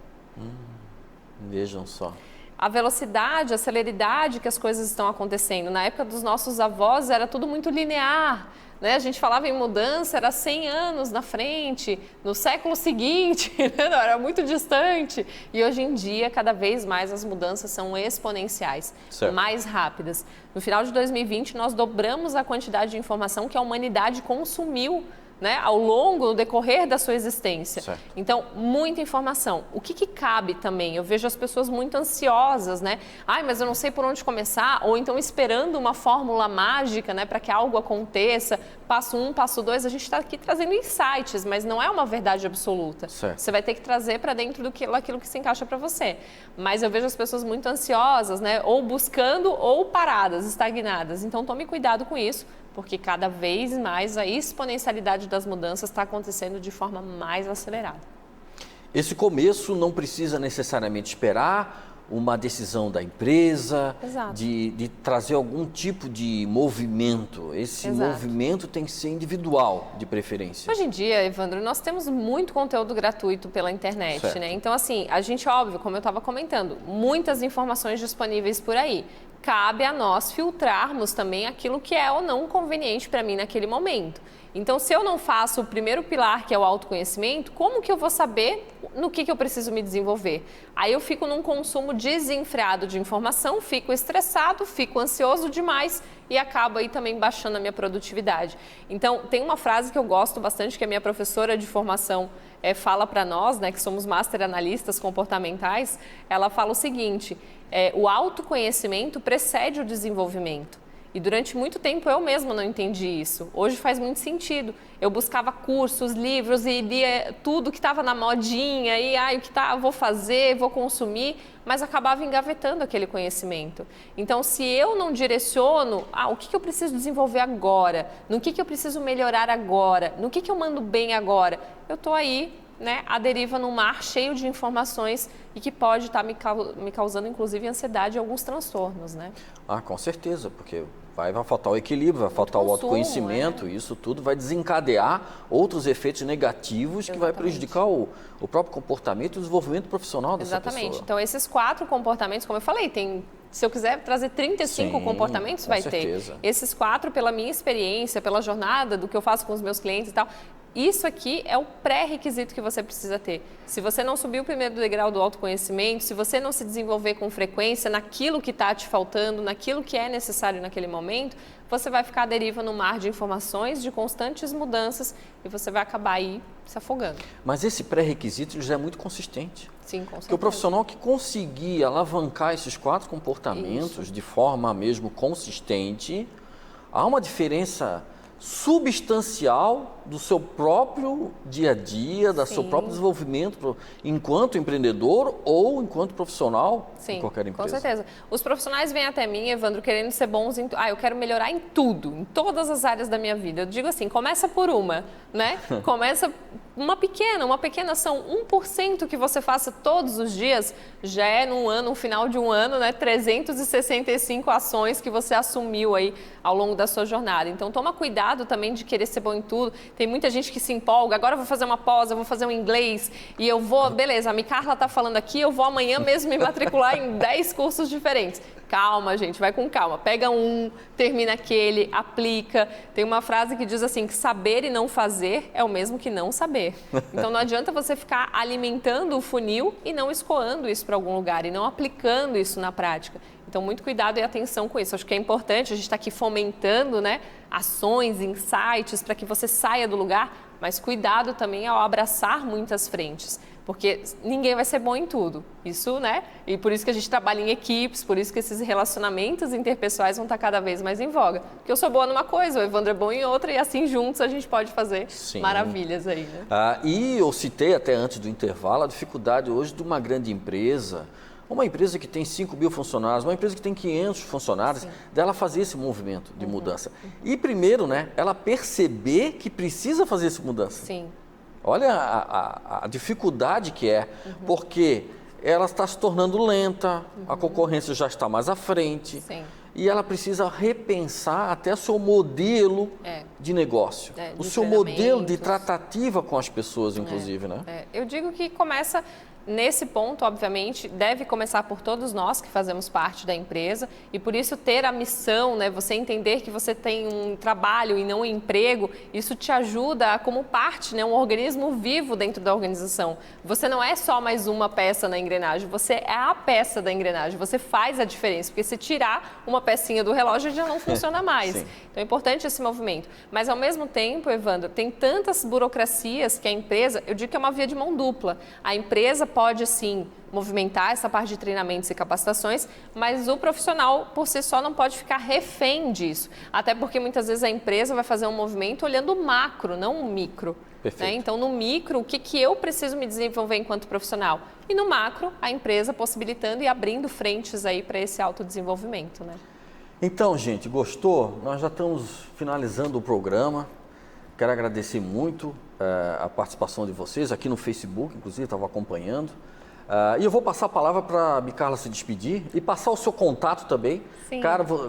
Vejam só. A velocidade, a celeridade que as coisas estão acontecendo. Na época dos nossos avós era tudo muito linear, né? A gente falava em mudança, era 100 anos na frente, no século seguinte, né? Não, era muito distante. E hoje em dia, cada vez mais as mudanças são exponenciais, mais rápidas. No final de 2020, nós dobramos a quantidade de informação que a humanidade consumiu, né, ao longo, no decorrer da sua existência. Certo. Então, muita informação. O que cabe também? Eu vejo as pessoas muito ansiosas, né? Ai, mas eu não sei por onde começar. Ou então esperando uma fórmula mágica, né, para que algo aconteça. Passo 1, passo 2, a gente está aqui trazendo insights, mas não é uma verdade absoluta. Certo. Você vai ter que trazer para dentro daquilo que se encaixa para você. Mas eu vejo as pessoas muito ansiosas, né? Ou buscando ou paradas, estagnadas. Então, tome cuidado com isso, porque cada vez mais a exponencialidade das mudanças está acontecendo de forma mais acelerada. Esse começo não precisa necessariamente esperar uma decisão da empresa, Exato. de trazer algum tipo de movimento. Esse Exato. movimento tem que ser individual, de preferência. Hoje em dia, Evandro, nós temos muito conteúdo gratuito pela internet, Certo. né? Então, assim, a gente, óbvio, como eu estava comentando, muitas informações disponíveis por aí. Cabe a nós filtrarmos também aquilo que é ou não conveniente para mim naquele momento. Então, se eu não faço o primeiro pilar, que é o autoconhecimento, como que eu vou saber no que eu preciso me desenvolver? Aí eu fico num consumo desenfreado de informação, fico estressado, fico ansioso demais e acabo aí também baixando a minha produtividade. Então, tem uma frase que eu gosto bastante, que a minha professora de formação fala para nós, né, que somos master analistas comportamentais. Ela fala o seguinte: o autoconhecimento precede o desenvolvimento. E durante muito tempo eu mesma não entendi isso. Hoje faz muito sentido. Eu buscava cursos, livros e lia tudo que estava na modinha e o que vou fazer, vou consumir, mas acabava engavetando aquele conhecimento. Então, se eu não direciono, o que eu preciso desenvolver agora? No que eu preciso melhorar agora? No que eu mando bem agora? Eu estou aí, né, à deriva num mar cheio de informações e que pode estar me causando, inclusive, ansiedade e alguns transtornos, né? Com certeza, porque vai faltar o equilíbrio, vai faltar o autoconhecimento, e isso tudo vai desencadear outros efeitos negativos que vai prejudicar o próprio comportamento e o desenvolvimento profissional dessa pessoa. Exatamente. Então, esses 4 comportamentos, como eu falei, se eu quiser trazer 35 comportamentos, vai ter. Esses 4, pela minha experiência, pela jornada do que eu faço com os meus clientes e tal, isso aqui é o pré-requisito que você precisa ter. Se você não subir o primeiro degrau do autoconhecimento, se você não se desenvolver com frequência naquilo que está te faltando, naquilo que é necessário naquele momento, você vai ficar à deriva no mar de informações, de constantes mudanças e você vai acabar aí se afogando. Mas esse pré-requisito já é muito consistente. Sim, com certeza. Porque o profissional que conseguir alavancar esses 4 comportamentos de forma mesmo consistente, há uma diferença substancial do seu próprio dia a dia, do seu próprio desenvolvimento enquanto empreendedor ou enquanto profissional em qualquer empresa. Com certeza. Os profissionais vêm até mim, Evandro, querendo ser bons em... eu quero melhorar em tudo, em todas as áreas da minha vida. Eu digo assim, começa por uma, né? Começa uma pequena ação, 1% que você faça todos os dias, já é no final de um ano, né? 365 ações que você assumiu aí ao longo da sua jornada. Então, toma cuidado também de querer ser bom em tudo. Tem muita gente que se empolga, agora eu vou fazer uma pós, eu vou fazer um inglês e eu vou, beleza, a Micarla está falando aqui, eu vou amanhã mesmo me matricular em 10 cursos diferentes. Calma, gente, vai com calma. Pega um, termina aquele, aplica. Tem uma frase que diz assim, que saber e não fazer é o mesmo que não saber. Então não adianta você ficar alimentando o funil e não escoando isso para algum lugar e não aplicando isso na prática. Então, muito cuidado e atenção com isso. Acho que é importante, a gente está aqui fomentando, né, ações, insights para que você saia do lugar, mas cuidado também ao abraçar muitas frentes, porque ninguém vai ser bom em tudo. Isso, né? E por isso que a gente trabalha em equipes, por isso que esses relacionamentos interpessoais vão estar cada vez mais em voga. Porque eu sou boa numa coisa, o Evandro é bom em outra, e assim juntos a gente pode fazer maravilhas aí, né? E eu citei até antes do intervalo a dificuldade hoje de uma grande empresa, uma empresa que tem 5 mil funcionários, uma empresa que tem 500 funcionários, dela fazer esse movimento de mudança. E primeiro, né, ela perceber que precisa fazer essa mudança. Sim. Olha a dificuldade que é, porque ela está se tornando lenta, a concorrência já está mais à frente. Sim. E ela precisa repensar até o seu modelo de negócio, o seu modelo de tratativa com as pessoas, inclusive, né? Eu digo que começa... Nesse ponto, obviamente, deve começar por todos nós que fazemos parte da empresa e por isso ter a missão, né, você entender que você tem um trabalho e não um emprego, isso te ajuda como parte, né, um organismo vivo dentro da organização. Você não é só mais uma peça na engrenagem, você é a peça da engrenagem, você faz a diferença, porque se tirar uma pecinha do relógio já não funciona mais. Então é importante esse movimento. Mas ao mesmo tempo, Evandro, tem tantas burocracias que a empresa, eu digo que é uma via de mão dupla. A empresa pode, sim, movimentar essa parte de treinamentos e capacitações, mas o profissional, por si só, não pode ficar refém disso. Até porque, muitas vezes, a empresa vai fazer um movimento olhando o macro, não o micro. Né? Então, no micro, o que eu preciso me desenvolver enquanto profissional? E no macro, a empresa possibilitando e abrindo frentes aí para esse autodesenvolvimento, né? Então, gente, gostou? Nós já estamos finalizando o programa. Quero agradecer muito a participação de vocês aqui no Facebook, inclusive, estava acompanhando. E eu vou passar a palavra para a Micarla se despedir e passar o seu contato também, Sim.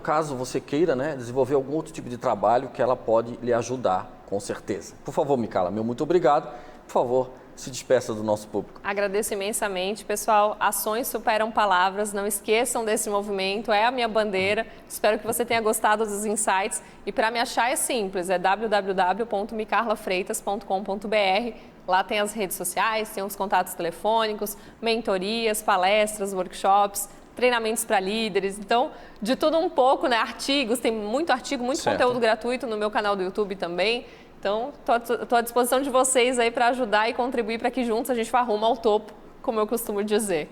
caso você queira, né, desenvolver algum outro tipo de trabalho que ela pode lhe ajudar, com certeza. Por favor, Micarla, meu muito obrigado. Por favor, se despeça do nosso público. Agradeço imensamente. Pessoal, ações superam palavras, não esqueçam desse movimento, é a minha bandeira. Espero que você tenha gostado dos insights. E para me achar é simples, é www.micarlafreitas.com.br. Lá tem as redes sociais, tem os contatos telefônicos, mentorias, palestras, workshops, treinamentos para líderes. Então, de tudo um pouco, né? Artigos, tem muito artigo, muito Certo. conteúdo gratuito no meu canal do YouTube também. Então, estou à disposição de vocês aí para ajudar e contribuir para que juntos a gente vá rumo ao topo, como eu costumo dizer.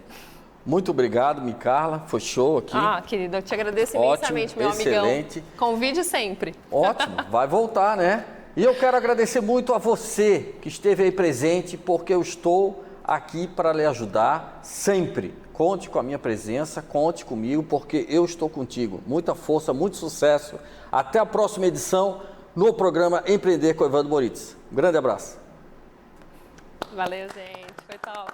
Muito obrigado, Micarla. Foi show aqui. Querida, eu te agradeço Ótimo, imensamente, meu excelente. amigão. Convide sempre. Ótimo, vai voltar, né? E eu quero agradecer muito a você que esteve aí presente, porque eu estou aqui para lhe ajudar sempre. Conte com a minha presença, conte comigo, porque eu estou contigo. Muita força, muito sucesso. Até a próxima edição no programa Empreender com Evandro Moritz. Um grande abraço. Valeu, gente. Foi top.